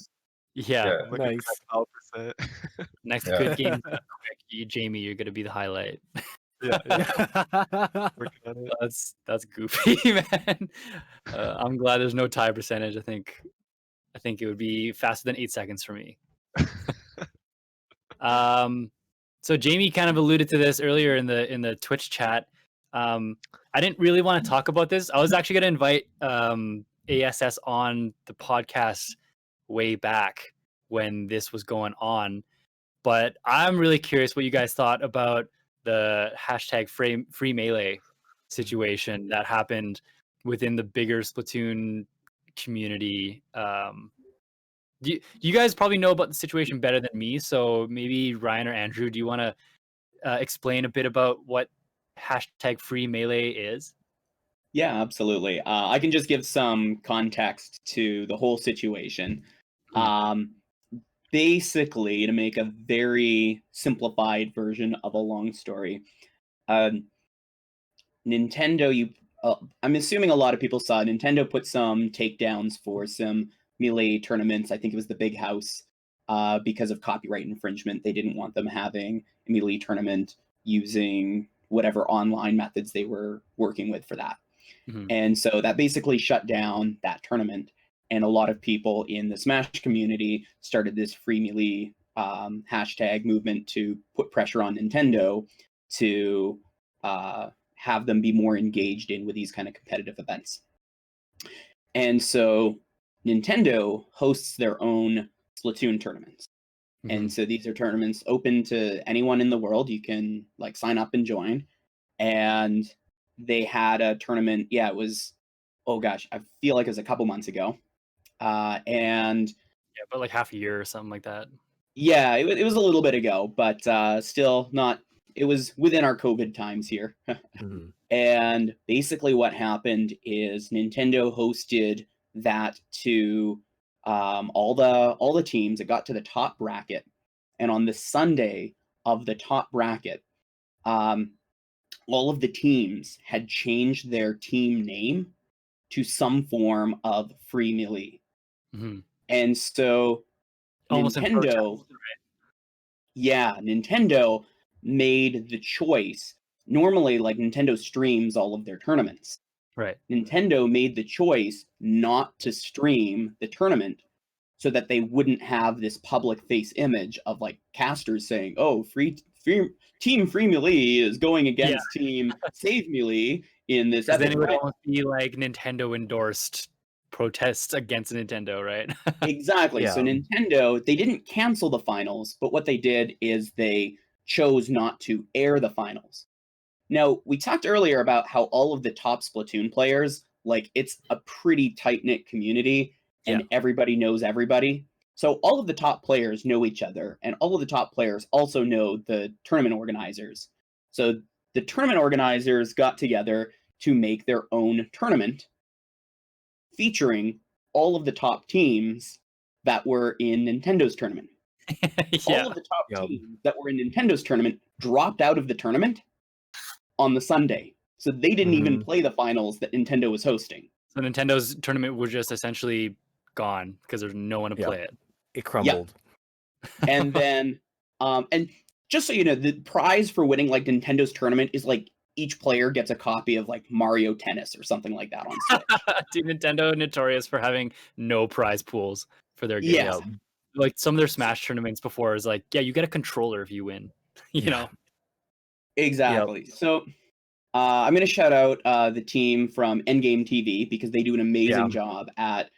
Yeah, nice. Next good game, Jamie, you're gonna be the highlight. That's goofy, man. I'm glad there's no tie percentage. I think it would be faster than 8 seconds for me. So Jamie kind of alluded to this earlier in the Twitch chat. I didn't really want to talk about this. I was actually going to invite ASS on the podcast way back when this was going on, but I'm really curious what you guys thought about the hashtag free melee situation that happened within the bigger Splatoon community. You guys probably know about the situation better than me, so maybe Ryan or Andrew, do you want to explain a bit about what hashtag free melee is? Yeah, absolutely. I can just give some context to the whole situation. Basically, to make a very simplified version of a long story, Nintendo, I'm assuming a lot of people saw Nintendo put some takedowns for some Melee tournaments. I think it was the Big House, because of copyright infringement. They didn't want them having a Melee tournament using whatever online methods they were working with for that. And so that basically shut down that tournament. And a lot of people in the Smash community started this Free Melee hashtag movement to put pressure on Nintendo to have them be more engaged in with these kind of competitive events. And so Nintendo hosts their own Splatoon tournaments. And so these are tournaments open to anyone in the world. You can like sign up and join. And they had a tournament. Yeah, it was, oh gosh, I feel like it was a couple months ago. And Yeah, but like half a year or something like that. yeah, it was a little bit ago, but still not, it was within our COVID times here. And basically what happened is Nintendo hosted that to all the teams. It got to the top bracket. And on the Sunday of the top bracket, all of the teams had changed their team name to some form of Free Melee. And so Almost in protest, Nintendo, Nintendo made the choice. Normally, like Nintendo streams all of their tournaments. right? Nintendo made the choice not to stream the tournament so that they wouldn't have this public face image of like casters saying, "Oh, Team Free Melee is going against Team Save Melee in this epic." Then it would almost be like Nintendo endorsed protests against Nintendo, right? Exactly. Yeah. So Nintendo, they didn't cancel the finals, but what they did is they chose not to air the finals. Now, we talked earlier about how all of the top Splatoon players, like it's a pretty tight-knit community and everybody knows everybody. So all of the top players know each other, and all of the top players also know the tournament organizers. So the tournament organizers got together to make their own tournament featuring all of the top teams that were in Nintendo's tournament. All of the top teams that were in Nintendo's tournament dropped out of the tournament on the Sunday. So they didn't even play the finals that Nintendo was hosting. So Nintendo's tournament was just essentially gone because there's no one to play it. It crumbled. And then, and just so you know, the prize for winning like Nintendo's tournament is like each player gets a copy of like Mario Tennis or something like that on Switch. Dude, Nintendo notorious for having no prize pools for their games. Yes. Like some of their Smash tournaments before is like, yeah, you get a controller if you win. You know? Exactly. So I'm going to shout out the team from Endgame TV because they do an amazing job at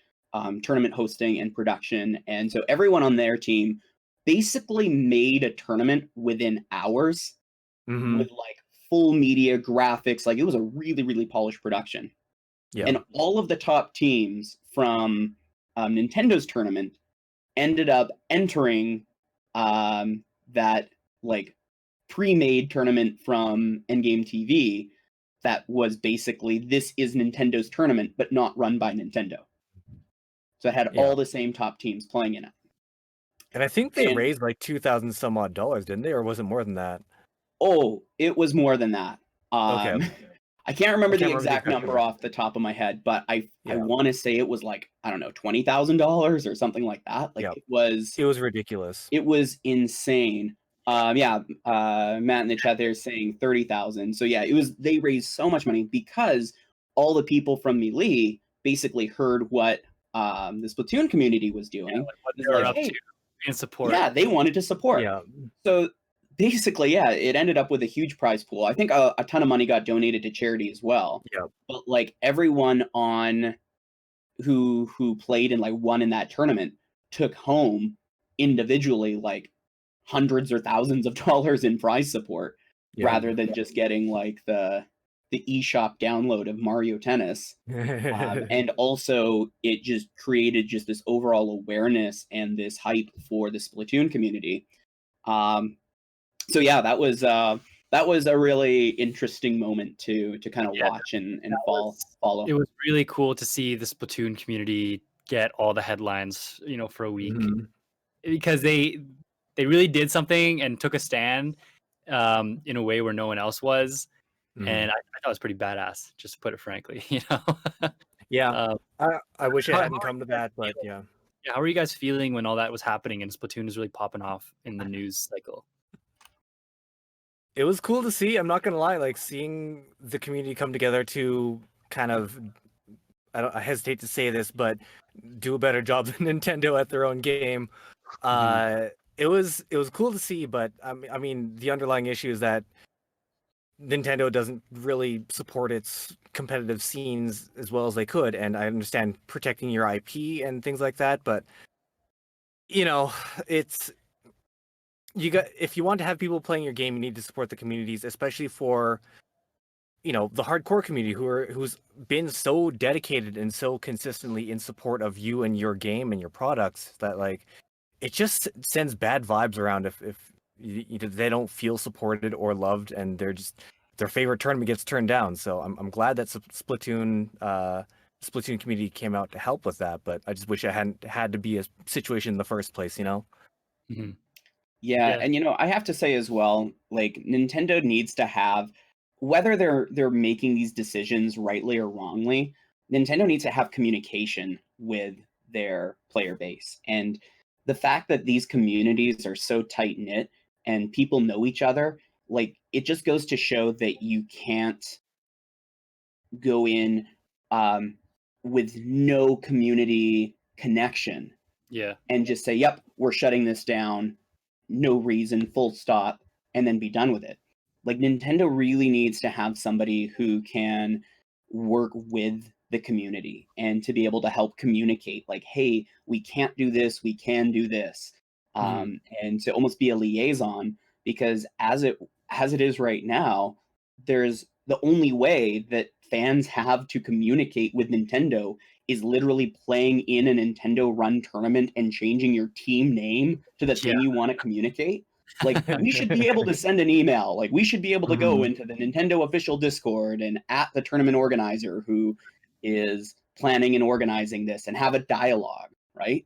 tournament hosting and production. And so everyone on their team basically made a tournament within hours with like full media graphics. Like it was a really, really polished production. And all of the top teams from Nintendo's tournament ended up entering that like pre-made tournament from Endgame TV that was basically, this is Nintendo's tournament, but not run by Nintendo. So it had all the same top teams playing in it. And I think they raised like $2,000 some odd, didn't they? Or was it more than that? Oh, it was more than that. Okay. I can't remember the exact number off the top of my head, but I want to say it was like, I don't know, $20,000 or something like that. Like it was ridiculous. It was insane. Matt in the chat there is saying 30,000. So yeah, they raised so much money because all the people from Melee basically heard what the Splatoon community was doing. What they were up to in support. Yeah, they wanted to support. Yeah. So basically, it ended up with a huge prize pool. I think a ton of money got donated to charity as well. Yeah. But like everyone on who played and like won in that tournament took home individually like hundreds or thousands of dollars in prize support rather than just getting like the eShop download of Mario Tennis. And also it just created just this overall awareness and this hype for the Splatoon community. So yeah, that was that was a really interesting moment to kind of Yeah, watch and was- follow. It was really cool to see the Splatoon community get all the headlines, for a week, because they really did something and took a stand in a way where no one else was, and I thought it was pretty badass, just to put it frankly. Yeah, Um, I wish it how- hadn't how come to that, but yeah. yeah, how are you guys feeling when all that was happening and Splatoon is really popping off in the news cycle? It was cool to see. I'm not gonna lie, like seeing the community come together to kind of, I hesitate to say this, but do a better job than Nintendo at their own game. It was cool to see, but I mean, the underlying issue is that Nintendo doesn't really support its competitive scenes as well as they could, and I understand protecting your IP and things like that, but it's if you want to have people playing your game, you need to support the communities, especially for the hardcore community who's been so dedicated and so consistently in support of you and your game and your products that like it just sends bad vibes around if they don't feel supported or loved and their favorite tournament gets turned down. So I'm glad that Splatoon community came out to help with that, but I just wish I hadn't had to be a situation in the first place. Mm-hmm. Yeah, Yeah. and I have to say as well, like Nintendo needs to have, whether they're making these decisions rightly or wrongly, Nintendo needs to have communication with their player base. And the fact that these communities are so tight knit and people know each other, like it just goes to show that you can't go in um, with no community connection Yeah. and just say, "Yep, we're shutting this down, no reason, full stop," and then be done with it. Like Nintendo really needs to have somebody who can work with the community and to be able to help communicate, like, "Hey, we can't do this, we can do this," and to almost be a liaison, because as it is right now, there's the only way that fans have to communicate with Nintendo is literally playing in a Nintendo run tournament and changing your team name to the thing you want to communicate. Like we should be able to send an email. Like we should be able to go into the Nintendo official Discord and at the tournament organizer who is planning and organizing this and have a dialogue, right?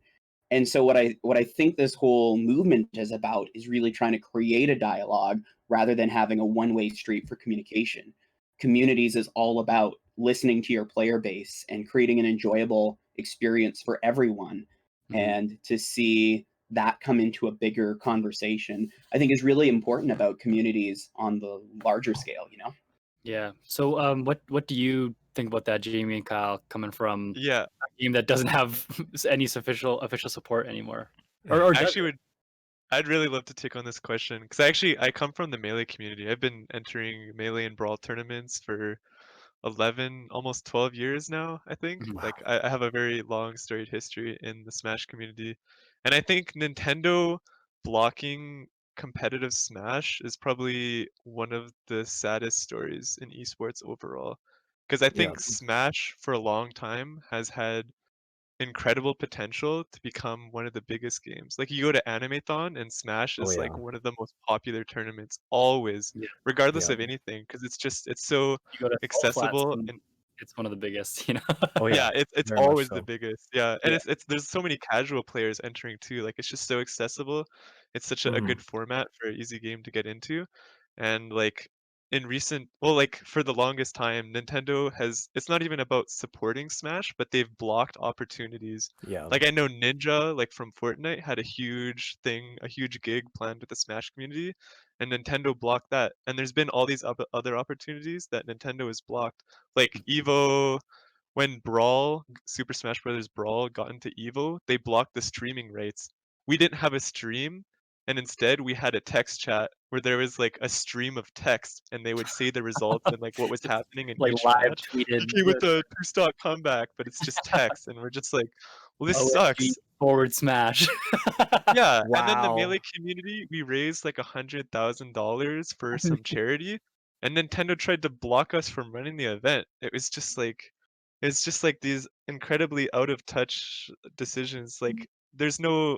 And so what I think this whole movement is about is really trying to create a dialogue rather than having a one-way street for communication. Communities is all about listening to your player base and creating an enjoyable experience for everyone. And to see that come into a bigger conversation, I think is really important about communities on the larger scale. Yeah. So, what do you think about that, Jamie and Kyle, coming from Yeah, a game that doesn't have any official support anymore, or does actually, I'd really love to take on this question because I come from the Melee community. I've been entering Melee and Brawl tournaments for 11, almost 12 years now, I think. Mhm. Like I have a very long storied history in the Smash community. And I think Nintendo blocking competitive Smash is probably one of the saddest stories in esports overall. Because I Yeah. think Smash for a long time has had incredible potential to become one of the biggest games. Like you go to Animathon and Smash Oh is yeah. like one of the most popular tournaments always, Yeah. regardless Yeah. of anything, because it's so You go to Fall Flats accessible and and it's one of the biggest. Oh yeah, yeah. it's Very much always the so. biggest. Yeah, and Yeah. it's there's so many casual players entering too. Like it's just so accessible. It's such a good format for an easy game to get into. And like in recent, well, like for the longest time, Nintendo has it's not even about supporting Smash, but they've blocked opportunities. Yeah. Like I know Ninja, like from Fortnite, had a huge thing, a huge gig planned with the Smash community, and Nintendo blocked that. And there's been all these other opportunities that Nintendo has blocked, like Evo, when Brawl, Super Smash Bros. Brawl got into Evo, they blocked the streaming rights. We didn't have a stream, and instead we had a text chat where there was like a stream of text, and they would say the results and like what was Just happening in like each live match. tweeted Okay, with the two-stock comeback, but it's just text, and we're just like, well, this OMG sucks. forward smash. Yeah, and then the Wow. Melee community, we raised like $100,000 for some charity, and Nintendo tried to block us from running the event. It's just like these incredibly out of touch decisions. Like there's no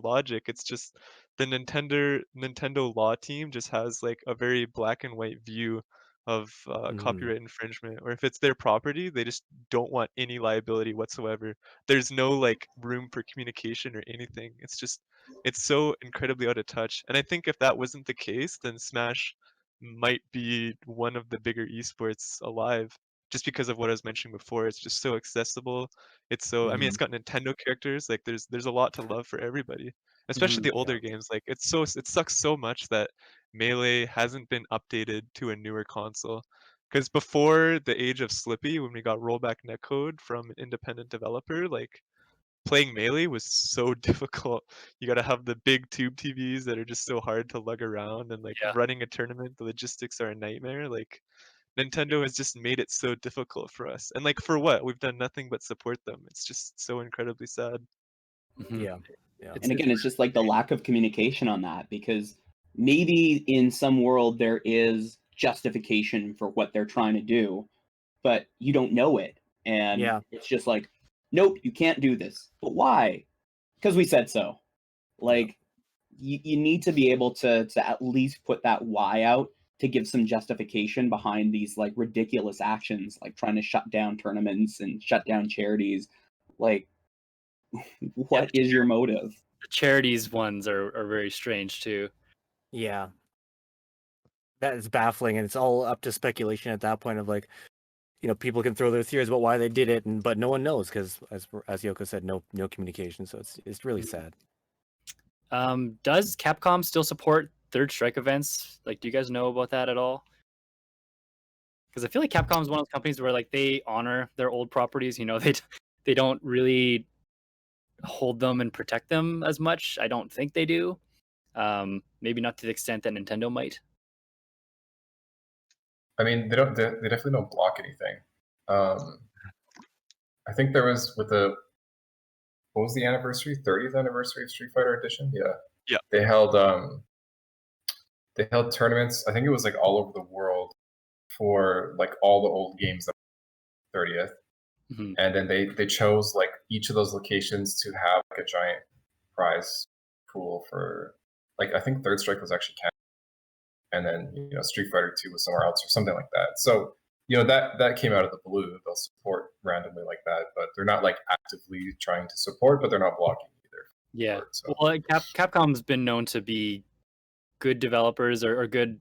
logic. It's just the Nintendo law team just has like a very black and white view of copyright infringement, or if it's their property, they just don't want any liability whatsoever. There's no like room for communication or anything. It's so incredibly out of touch. And I think if that wasn't the case, then Smash might be one of the bigger esports alive. Just because of what I was mentioning before, it's just so accessible. It's so, I mean, it's got Nintendo characters. Like, there's a lot to love for everybody, especially the older games. Like, it sucks so much that Melee hasn't been updated to a newer console. Because before the age of Slippy, when we got rollback netcode from an independent developer, like playing Melee was so difficult. You got to have the big tube TVs that are just so hard to lug around, and like Yeah. running a tournament, the logistics are a nightmare. Like Nintendo has just made it so difficult for us. And like for what? We've done nothing but support them. It's just so incredibly sad. Yeah. And again, it's just like the lack of communication on that, because maybe in some world there is justification for what they're trying to do, but you don't know it. And it's just like, nope, you can't do this. But why? Because we said so. Like, you need to be able to at least put that why out, to give some justification behind these like ridiculous actions, like trying to shut down tournaments and shut down charities. Like, what is your motive? The charities ones are very strange too. Yeah. That is baffling, and it's all up to speculation at that point of like, you know, people can throw their theories about why they did it, but no one knows because, as Yoko said, no communication. So it's really sad. Does Capcom still support Third Strike events? Like, do you guys know about that at all? Because I feel like Capcom is one of those companies where like they honor their old properties. You know, they don't really hold them and protect them as much. I don't think they do. Maybe not to the extent that Nintendo might. I mean, they definitely don't block anything. I think there was with the, what was the anniversary? 30th anniversary of Street Fighter Edition? Yeah. They held tournaments. I think it was like all over the world for like all the old games that were 30th. And then they chose like each of those locations to have like a giant prize pool for, like, I think Third Strike was actually Canada, and then, you know, Street Fighter 2 was somewhere else or something like that. So, you know, that came out of the blue. They'll support randomly like that, but they're not like actively trying to support, but they're not blocking either. Yeah. So. Well, Capcom's been known to be good developers or good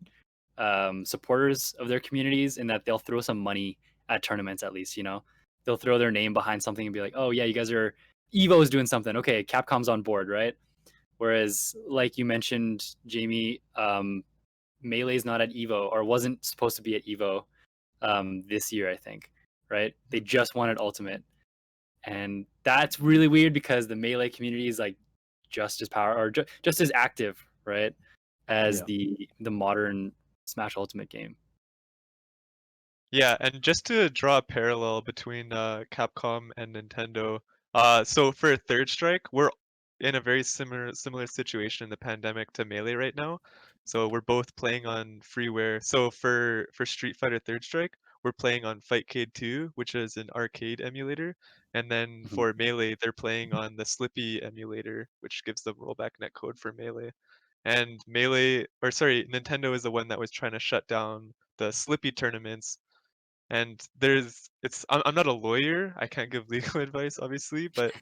supporters of their communities, in that they'll throw some money at tournaments at least, you know. They'll throw their name behind something and be like, oh yeah, you guys are, Evo's doing something. Okay, Capcom's on board, right? Whereas, like you mentioned, Jamie, Melee's not at Evo, or wasn't supposed to be at Evo this year, I think, right? They just wanted Ultimate. And that's really weird because the Melee community is like just as just as active, right, as the modern Smash Ultimate game. Yeah, and just to draw a parallel between Capcom and Nintendo, so for Third Strike, we're in a very similar situation in the pandemic to Melee right now. So we're both playing on freeware. So for Street Fighter Third Strike, we're playing on Fightcade 2, which is an arcade emulator, and then for Melee, they're playing on the Slippy emulator, which gives the rollback netcode for Melee. And Nintendo is the one that was trying to shut down the Slippy tournaments. And I'm not a lawyer, I can't give legal advice obviously, but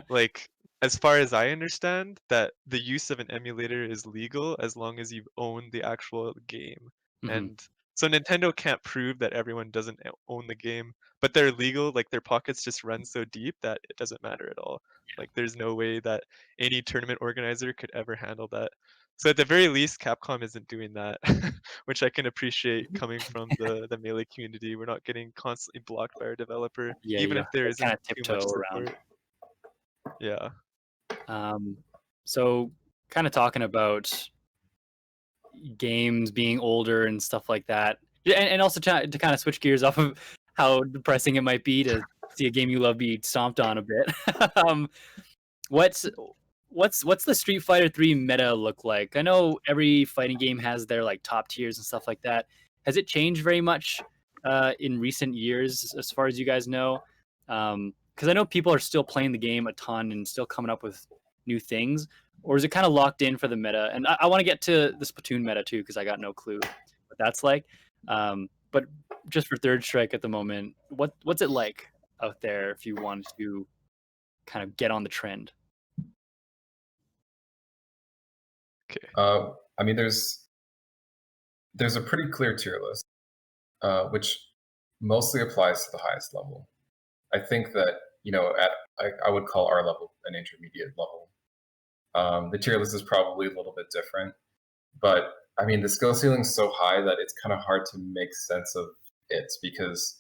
like, as far as I understand, that the use of an emulator is legal as long as you own the actual game. And so Nintendo can't prove that everyone doesn't own the game, but they're legal, like their pockets just run so deep that it doesn't matter at all. Like there's no way that any tournament organizer could ever handle that. So at the very least, Capcom isn't doing that, which I can appreciate coming from the Melee community. We're not getting constantly blocked by our developer, even if there isn't kind of too much tiptoe support. around. Yeah. So kind of talking about games being older and stuff like that, and also to kind of switch gears off of how depressing it might be to see a game you love be stomped on a bit. What's the Street Fighter 3 meta look like? I know every fighting game has their like top tiers and stuff like that. Has it changed very much in recent years, as far as you guys know? Because I know people are still playing the game a ton and still coming up with new things. or is it kind of locked in for the meta? And I want to get to the Splatoon meta too, because I got no clue what that's like. But just for Third Strike at the moment, what's it like out there if you want to kind of get on the trend? Okay. I mean, there's a pretty clear tier list, which mostly applies to the highest level. I think that, I would call our level an intermediate level. The tier list is probably a little bit different, but I mean, the skill ceiling is so high that it's kind of hard to make sense of it because,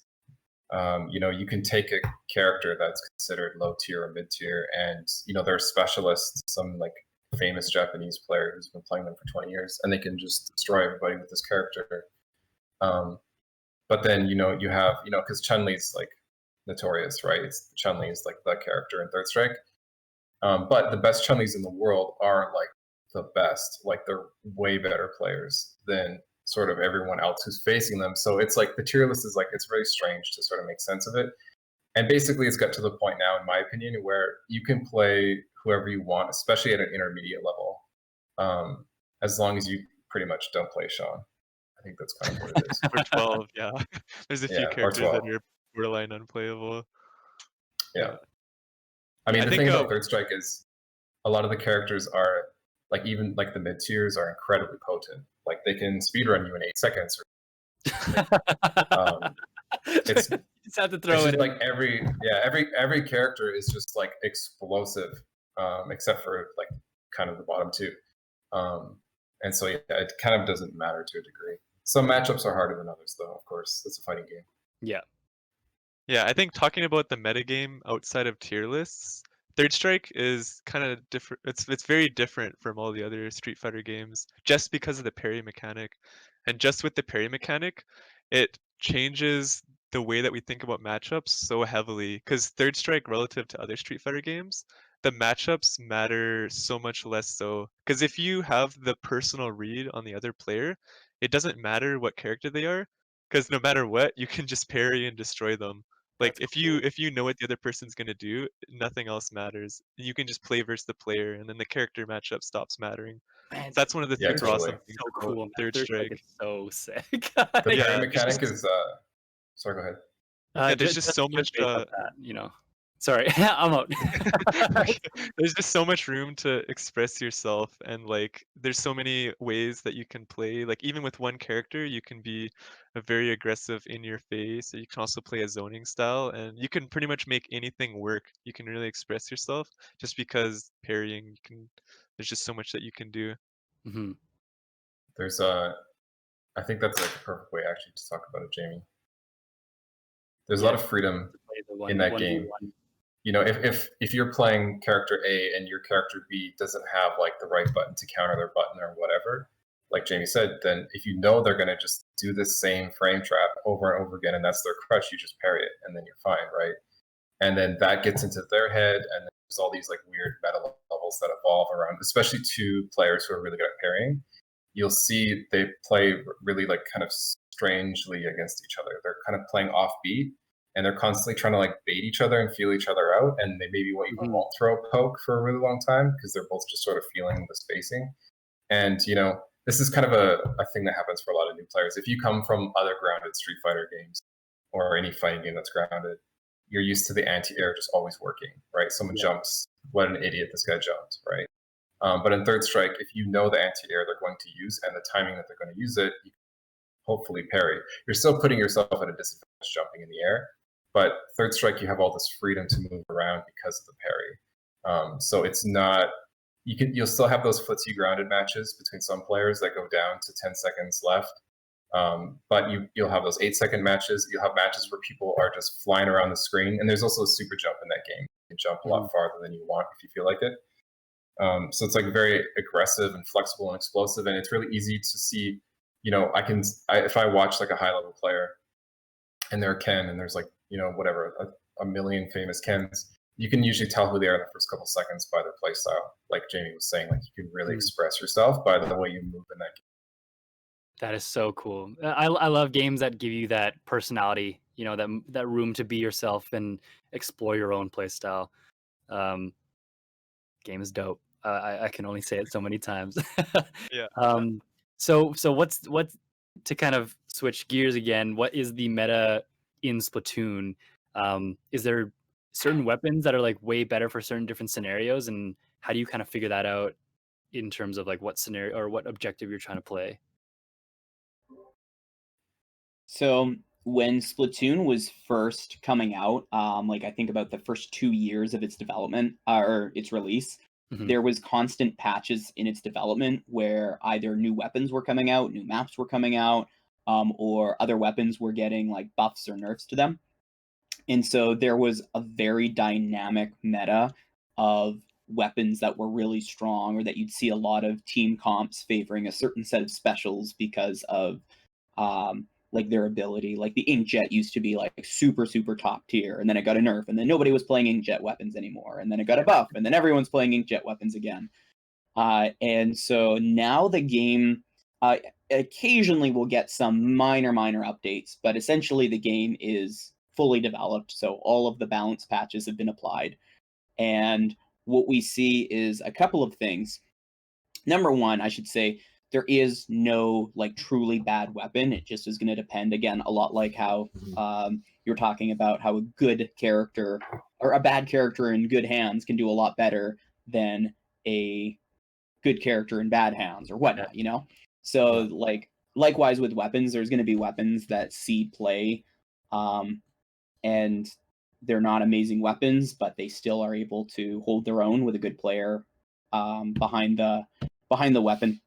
you can take a character that's considered low tier or mid tier, and there are specialists, some like famous Japanese player who's been playing them for 20 years, and they can just destroy everybody with this character. But then you have because Chun-Li's like notorious, right? Chun-Li is like the character in Third Strike. But the best Chun-Li's in the world are like the best. Like they're way better players than sort of everyone else who's facing them. So it's like the tier list is like, it's very strange to sort of make sense of it. And basically it's got to the point now, in my opinion, where you can play whoever you want, especially at an intermediate level, as long as you pretty much don't play Sean. I think that's kind of what it is. Or 12, yeah. There's a few Yeah, or characters 12. that are borderline unplayable. Yeah. I mean, I the think, thing about Third Strike is a lot of the characters are like, even like the mid tiers are incredibly potent. Like they can speedrun you in 8 seconds. It's You just have to throw it's it just in. like every character is just like explosive, except for like kind of the bottom two. And so yeah, it kind of doesn't matter to a degree. Some matchups are harder than others, though. Of course, it's a fighting game. Yeah. Yeah, I think talking about the metagame outside of tier lists, Third Strike is kind of different. It's very different from all the other Street Fighter games just because of the parry mechanic. And just with the parry mechanic, it changes the way that we think about matchups so heavily. Because Third Strike, relative to other Street Fighter games, the matchups matter so much less so. Because if you have the personal read on the other player, it doesn't matter what character they are. Because no matter what, you can just parry and destroy them. Like That's if you know what the other person's gonna do, nothing else matters. You can just play versus the player, and then the character matchup stops mattering. Man, So that's one of the Yeah, super awesome totally. things so about cool. Man. Third Third Strike Strike. is so sick. The parry Yeah, mechanic is sorry, go ahead. Yeah, there's just so much. based off that, Sorry, I'm out. There's just so much room to express yourself, and like there's so many ways that you can play. Like even with one character, you can be a very aggressive in your face. You can also play a zoning style, and you can pretty much make anything work. You can really express yourself just because parrying. You can. There's just so much that you can do. Mhm. There's I think that's like the perfect way actually to talk about it, Jamie. There's a lot of freedom Play the in that 1v1. game. If you're playing character A and your character B doesn't have like the right button to counter their button or whatever, like Jamie said, then if you know they're gonna just do the same frame trap over and over again, and that's their crutch, you just parry it, and then you're fine, right? And then that gets into their head, and there's all these like weird meta levels that evolve around, especially two players who are really good at parrying. You'll see they play really like kind of strangely against each other. They're kind of playing offbeat, and they're constantly trying to like bait each other and feel each other out, and they maybe won't throw a poke for a really long time because they're both just sort of feeling the spacing. And this is kind of a thing that happens for a lot of new players. If you come from other grounded Street Fighter games or any fighting game that's grounded, you're used to the anti-air just always working, right? Someone jumps, what an idiot, this guy jumped, right? But in Third Strike, if you know the anti-air they're going to use and the timing that they're going to use it, you can hopefully parry. You're still putting yourself at a disadvantage jumping in the air, but Third Strike, you have all this freedom to move around because of the parry. So it's not, you'll still have those footsie grounded matches between some players that go down to 10 seconds left. But you'll have those 8-second matches. You'll have matches where people are just flying around the screen, and there's also a super jump in that game. You can jump a lot farther than you want if you feel like it. So it's like very aggressive and flexible and explosive, and it's really easy to see. If I watch like a high level player, and they're Ken, and there's like whatever a million famous Kens, you can usually tell who they are in the first couple seconds by their play style. Like Jamie was saying, like you can really express yourself by the way you move in that game. That is so cool. I love games that give you that personality, that room to be yourself and explore your own play style. Game is dope. I can only say it so many times. Yeah. So what's to kind of switch gears again? What is the meta in Splatoon? Is there certain weapons that are like way better for certain different scenarios, and how do you kind of figure that out in terms of like what scenario or what objective you're trying to play? So when Splatoon was first coming out, like I think about the first 2 years of its development or its release, Mhm. there was constant patches in its development where either new weapons were coming out, new maps were coming out, or other weapons were getting like buffs or nerfs to them. And so there was a very dynamic meta of weapons that were really strong, or that you'd see a lot of team comps favoring a certain set of specials because of like their ability. Like the inkjet used to be like super, super top tier, and then it got a nerf, and then nobody was playing inkjet weapons anymore, and then it got a buff, and then everyone's playing inkjet weapons again. And so now the game occasionally will get some minor updates, but essentially the game is fully developed. So all of the balance patches have been applied. And what we see is a couple of things. Number one, I should say, there is no like truly bad weapon. It just is going to depend, again, a lot like how you're talking about how a good character or a bad character in good hands can do a lot better than a good character in bad hands or whatnot, you know? So like likewise with weapons, there's going to be weapons that see play and they're not amazing weapons, but they still are able to hold their own with a good player behind the weapon.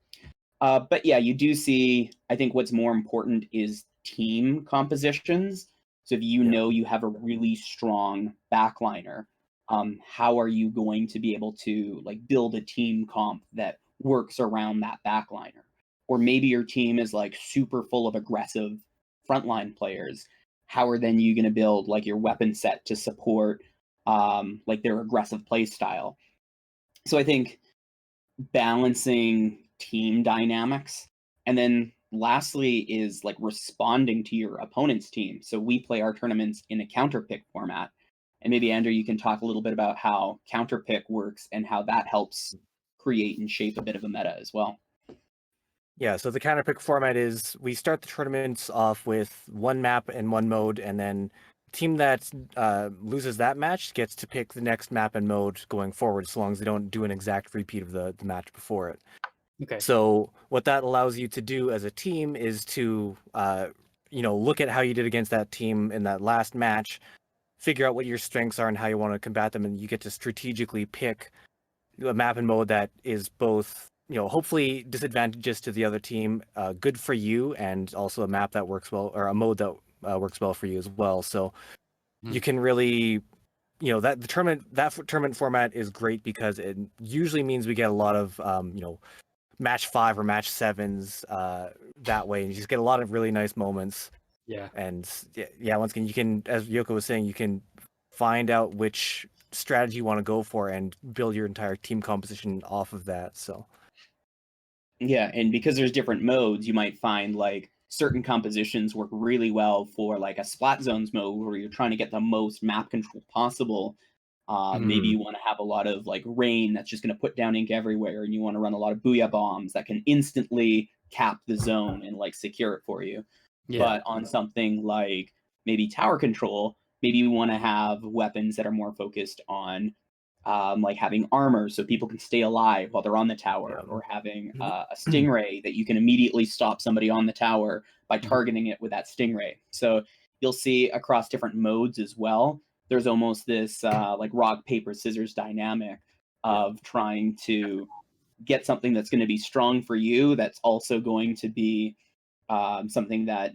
But yeah, you do see, I think what's more important is team compositions. So if you know you have a really strong backliner, how are you going to be able to like build a team comp that works around that backliner? Or maybe your team is like super full of aggressive frontline players. How are then you going to build like your weapon set to support like their aggressive play style? So I think balancing team dynamics, and then lastly is like responding to your opponent's team. So we play our tournaments in a counter pick format, and maybe Andrew, you can talk a little bit about how counter pick works and how that helps create and shape a bit of a meta as well. Yeah, so the counter pick format is we start the tournaments off with one map and one mode, and then the team that loses that match gets to pick the next map and mode going forward, as long as they don't do an exact repeat of the match before it. Okay. So what that allows you to do as a team is to, look at how you did against that team in that last match, figure out what your strengths are and how you want to combat them, and you get to strategically pick a map and mode that is both, hopefully disadvantageous to the other team, good for you, and also a map that works well, or a mode that works well for you as well. So you can really, that tournament format is great because it usually means we get a lot of, match 5 or match 7s that way, and you just get a lot of really nice moments. Yeah. And yeah, once again, you can, as Yoko was saying, you can find out which strategy you want to go for and build your entire team composition off of that. So yeah, and because there's different modes, you might find like certain compositions work really well for like a splat zones mode where you're trying to get the most map control possible. Maybe you want to have a lot of like rain that's just going to put down ink everywhere, and you want to run a lot of booyah bombs that can instantly cap the zone and like secure it for you. Yeah. But on something like maybe tower control, maybe you want to have weapons that are more focused on like having armor so people can stay alive while they're on the tower, or having a stingray that you can immediately stop somebody on the tower by targeting it with that stingray. So you'll see across different modes as well, there's almost this like rock, paper, scissors dynamic of trying to get something that's going to be strong for you, that's also going to be something that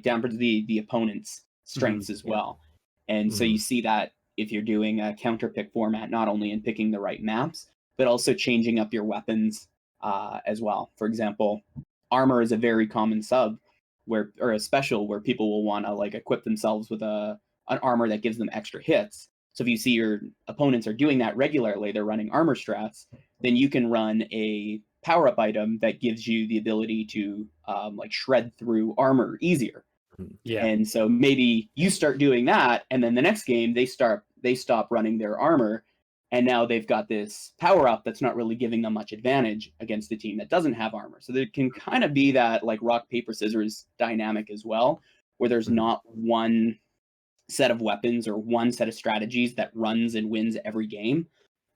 dampers the opponent's strengths as well. And so you see that if you're doing a counter pick format, not only in picking the right maps, but also changing up your weapons as well. For example, armor is a very common sub or a special where people will want to like equip themselves with an armor that gives them extra hits. So if you see your opponents are doing that regularly, they're running armor strats, then you can run a power-up item that gives you the ability to like shred through armor easier. Yeah. And so maybe you start doing that, and then the next game they stop running their armor, and now they've got this power up that's not really giving them much advantage against a team that doesn't have armor. So there can kind of be that like rock paper scissors dynamic as well, where there's not one set of weapons or one set of strategies that runs and wins every game,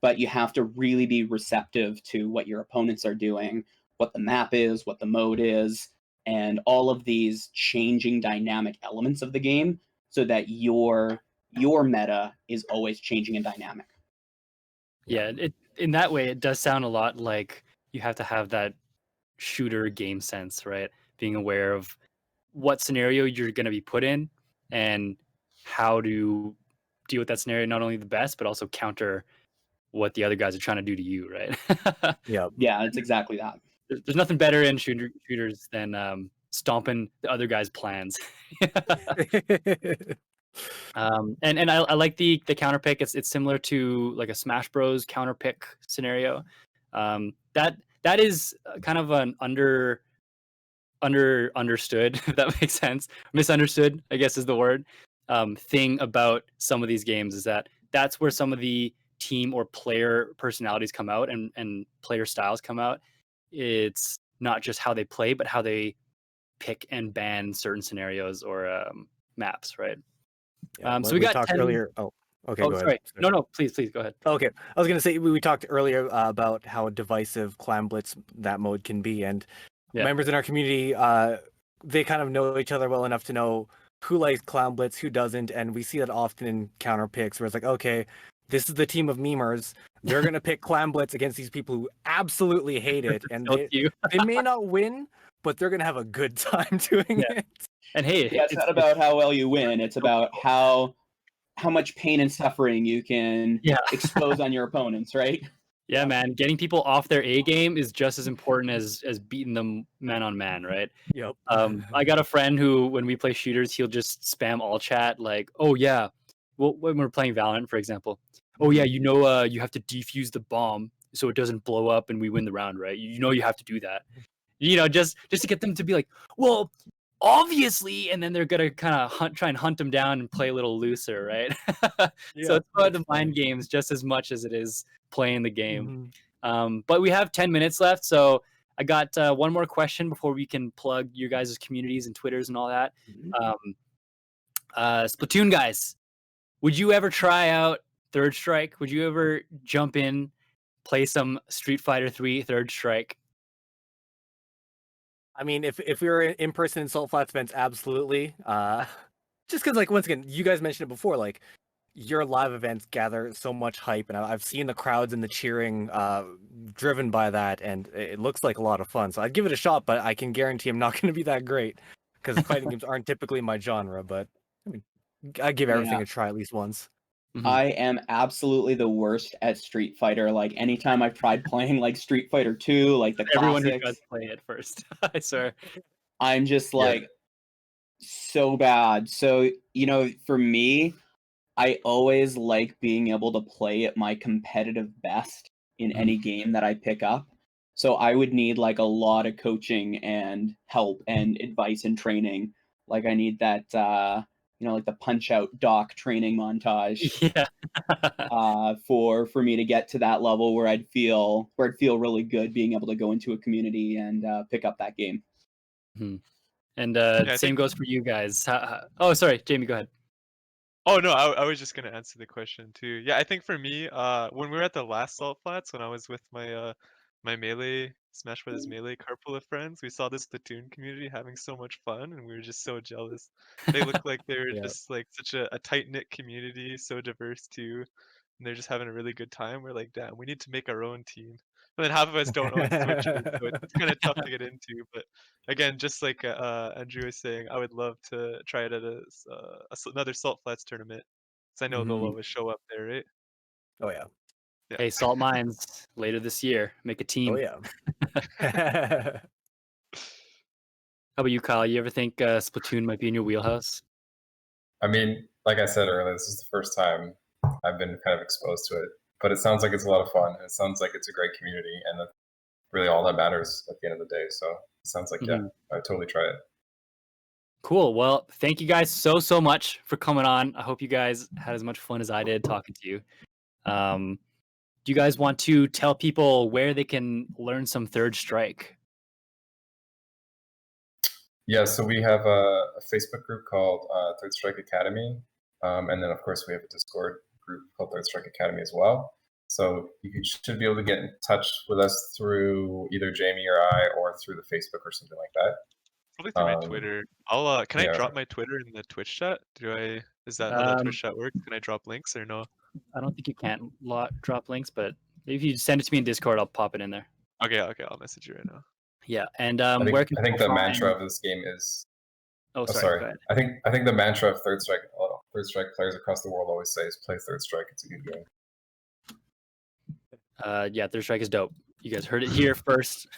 but you have to really be receptive to what your opponents are doing, what the map is, what the mode is, and all of these changing dynamic elements of the game, so that your meta is always changing and dynamic. Yeah, in that way, it does sound a lot like you have to have that shooter game sense, right? Being aware of what scenario you're going to be put in and how to deal with that scenario, not only the best, but also counter what the other guys are trying to do to you, right? Yeah. Yeah, it's exactly that. There's nothing better in shooters than stomping the other guy's plans. And I like the counter pick. It's similar to like a Smash Bros counter pick scenario. That is kind of an understood, if that makes sense. Misunderstood, I guess is the word. Thing about some of these games is that that's where some of the team or player personalities come out and player styles come out. It's not just how they play, but how they pick and ban certain scenarios or maps, right? So we got talked 10... earlier. Oh, okay. Oh, go sorry. ahead. No, please go ahead. Okay, I was gonna say we talked earlier about how divisive Clan Blitz that mode can be, and members in our community, they kind of know each other well enough to know who likes Clan Blitz, who doesn't, and we see that often in counter picks where it's like, okay, this is the team of memers. They're gonna pick Clan Blitz against these people who absolutely hate it, and they may not win, but they're gonna have a good time doing it. And hey, it's not about how well you win; it's about how much pain and suffering you can expose on your opponents, right? Yeah, man. Getting people off their A game is just as important as beating them man on man, right? Yep. I got a friend who, when we play shooters, he'll just spam all chat like, "Oh yeah," well, when we're playing Valorant, for example. "Oh yeah, you have to defuse the bomb so it doesn't blow up and we win the round, right? You have to do that." Just to get them to be like, "Well, obviously," and then they're gonna kind of try and hunt them down and play a little looser, right? So it's about the mind games just as much as it is playing the game. But we have 10 minutes left, so I got one more question before we can plug your guys' communities and Twitters and all that. Splatoon guys, would you ever try out Third Strike? Would you ever jump in, play some Street Fighter 3 Third Strike? I mean, if we were in person in Salt Flats events, absolutely. Just because, like, once again, you guys mentioned it before, like, your live events gather so much hype, and I've seen the crowds and the cheering driven by that, and it looks like a lot of fun. So I'd give it a shot, but I can guarantee I'm not going to be that great because fighting games aren't typically my genre. But I mean, I give everything a try at least once. I am absolutely the worst at Street Fighter. Like, anytime I've tried playing like Street Fighter 2, like the Everyone classics, who does play it first, I swear. I'm just like so bad. So, for me, I always like being able to play at my competitive best in any game that I pick up. So I would need like a lot of coaching and help and advice and training. Like, I need that like the Punch-Out doc training montage for me to get to that level where I'd feel really good being able to go into a community and pick up that game. And same goes for you guys. Oh, sorry, Jamie, go ahead. Oh no, I was just gonna answer the question too. Yeah, I think for me, when we were at the last Salt Flats, when I was with my my Melee Smash Brothers Melee carpool of friends, we saw this Splatoon community having so much fun, and we were just so jealous. They looked like they were just like such a tight knit community, so diverse too, and they're just having a really good time. We're like, damn, we need to make our own team. But then half of us don't own Switches, so it's kind of tough to get into. But again, just like Andrew was saying, I would love to try it at another Salt Flats tournament, because I know they'll always show up there, right? Oh yeah. Hey, Salt Mines later this year. Make a team. Oh yeah. How about you, Kyle? You ever think Splatoon might be in your wheelhouse? I mean, like I said earlier, this is the first time I've been kind of exposed to it. But it sounds like it's a lot of fun. It sounds like it's a great community, and that's really all that matters at the end of the day. So it sounds like, I'd totally try it. Cool. Well, thank you guys so much for coming on. I hope you guys had as much fun as I did talking to you. do you guys want to tell people where they can learn some Third Strike? Yeah, so we have a Facebook group called Third Strike Academy. And then, of course, we have a Discord group called Third Strike Academy as well. So you should be able to get in touch with us through either Jamie or I, or through the Facebook or something like that. Probably through my Twitter. I'll can I yeah. drop my Twitter in the Twitch chat? Is that how the Twitch chat works? Can I drop links or no? I don't think you can drop links, but if you send it to me in Discord, I'll pop it in there. Okay, I'll message you right now. Yeah, and I where can think the people mantra find- of this game is. Oh, Go sorry. ahead. I think the mantra of Third Strike players across the world always say is play Third Strike. It's a good game. Yeah, Third Strike is dope. You guys heard it here first.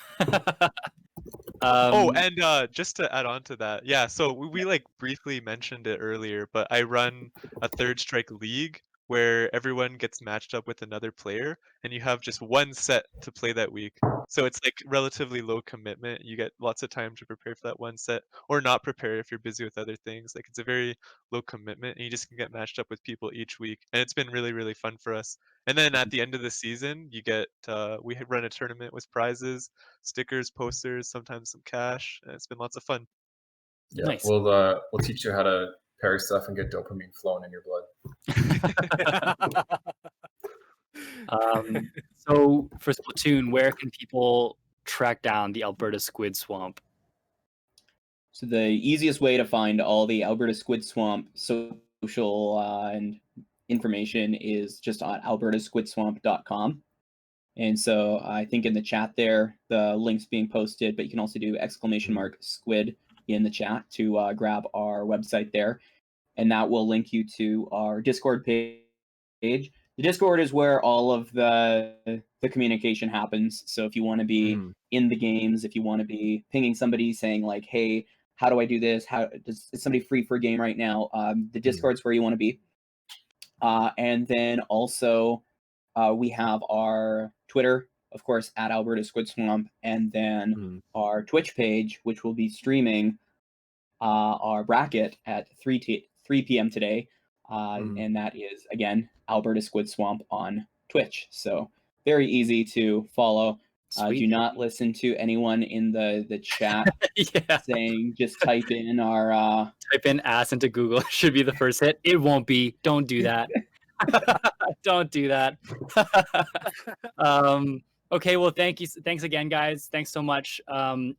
And just to add on to that, yeah, so we like briefly mentioned it earlier, but I run a Third Strike league where everyone gets matched up with another player and you have just one set to play that week. So it's like relatively low commitment. You get lots of time to prepare for that one set, or not prepare if you're busy with other things. Like it's a very low commitment and you just can get matched up with people each week. And it's been really, really fun for us. And then at the end of the season, you get we run a tournament with prizes, stickers, posters, sometimes some cash. And it's been lots of fun. Yeah, Nice. we'll teach you how to parry stuff and get dopamine flowing in your blood. So for Splatoon, where can people track down the Alberta Squid Swamp? So the easiest way to find all the Alberta Squid Swamp social and information is just on albertasquidswamp.com. And so I think in the chat there, the link's being posted, but you can also do !squid in the chat to grab our website there. And that will link you to our Discord page. The Discord is where all of the communication happens. So if you want to be in the games, if you want to be pinging somebody saying like, hey, how do I do this? Is somebody free for a game right now? The Discord's where you want to be. And then also we have our Twitter, of course, at Alberta Squid Swamp, and then our Twitch page, which will be streaming our bracket at 3 p.m. today. And that is, again, Alberta Squid Swamp on Twitch. So very easy to follow. Do not listen to anyone in the chat saying just type in our... Type in ass into Google. Should be the first hit. It won't be. Don't do that. Don't do that. Okay, well, thank you. Thanks again, guys. Thanks so much.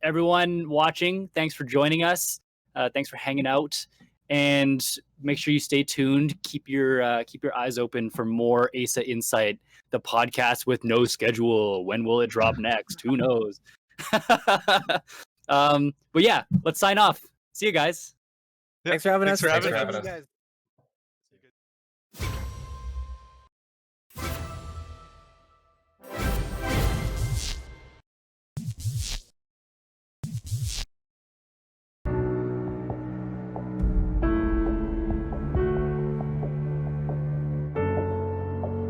Everyone watching, thanks for joining us. Thanks for hanging out. And make sure you stay tuned. Keep your eyes open for more AESA Insight, the podcast with no schedule. When will it drop next? Who knows? But yeah, let's sign off. See you guys. Yeah, Thanks for having us. Thanks for having us. Guys.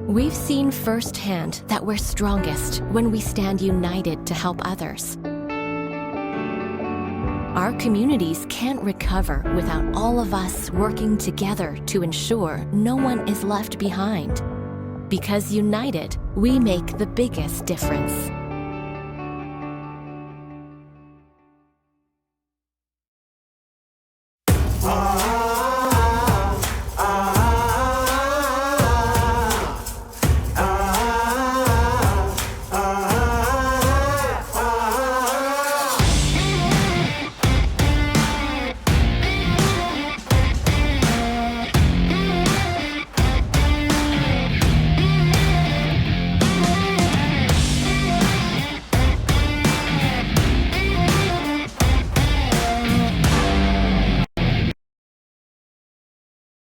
We've seen firsthand that we're strongest when we stand united to help others. Our communities can't recover without all of us working together to ensure no one is left behind. Because united, we make the biggest difference.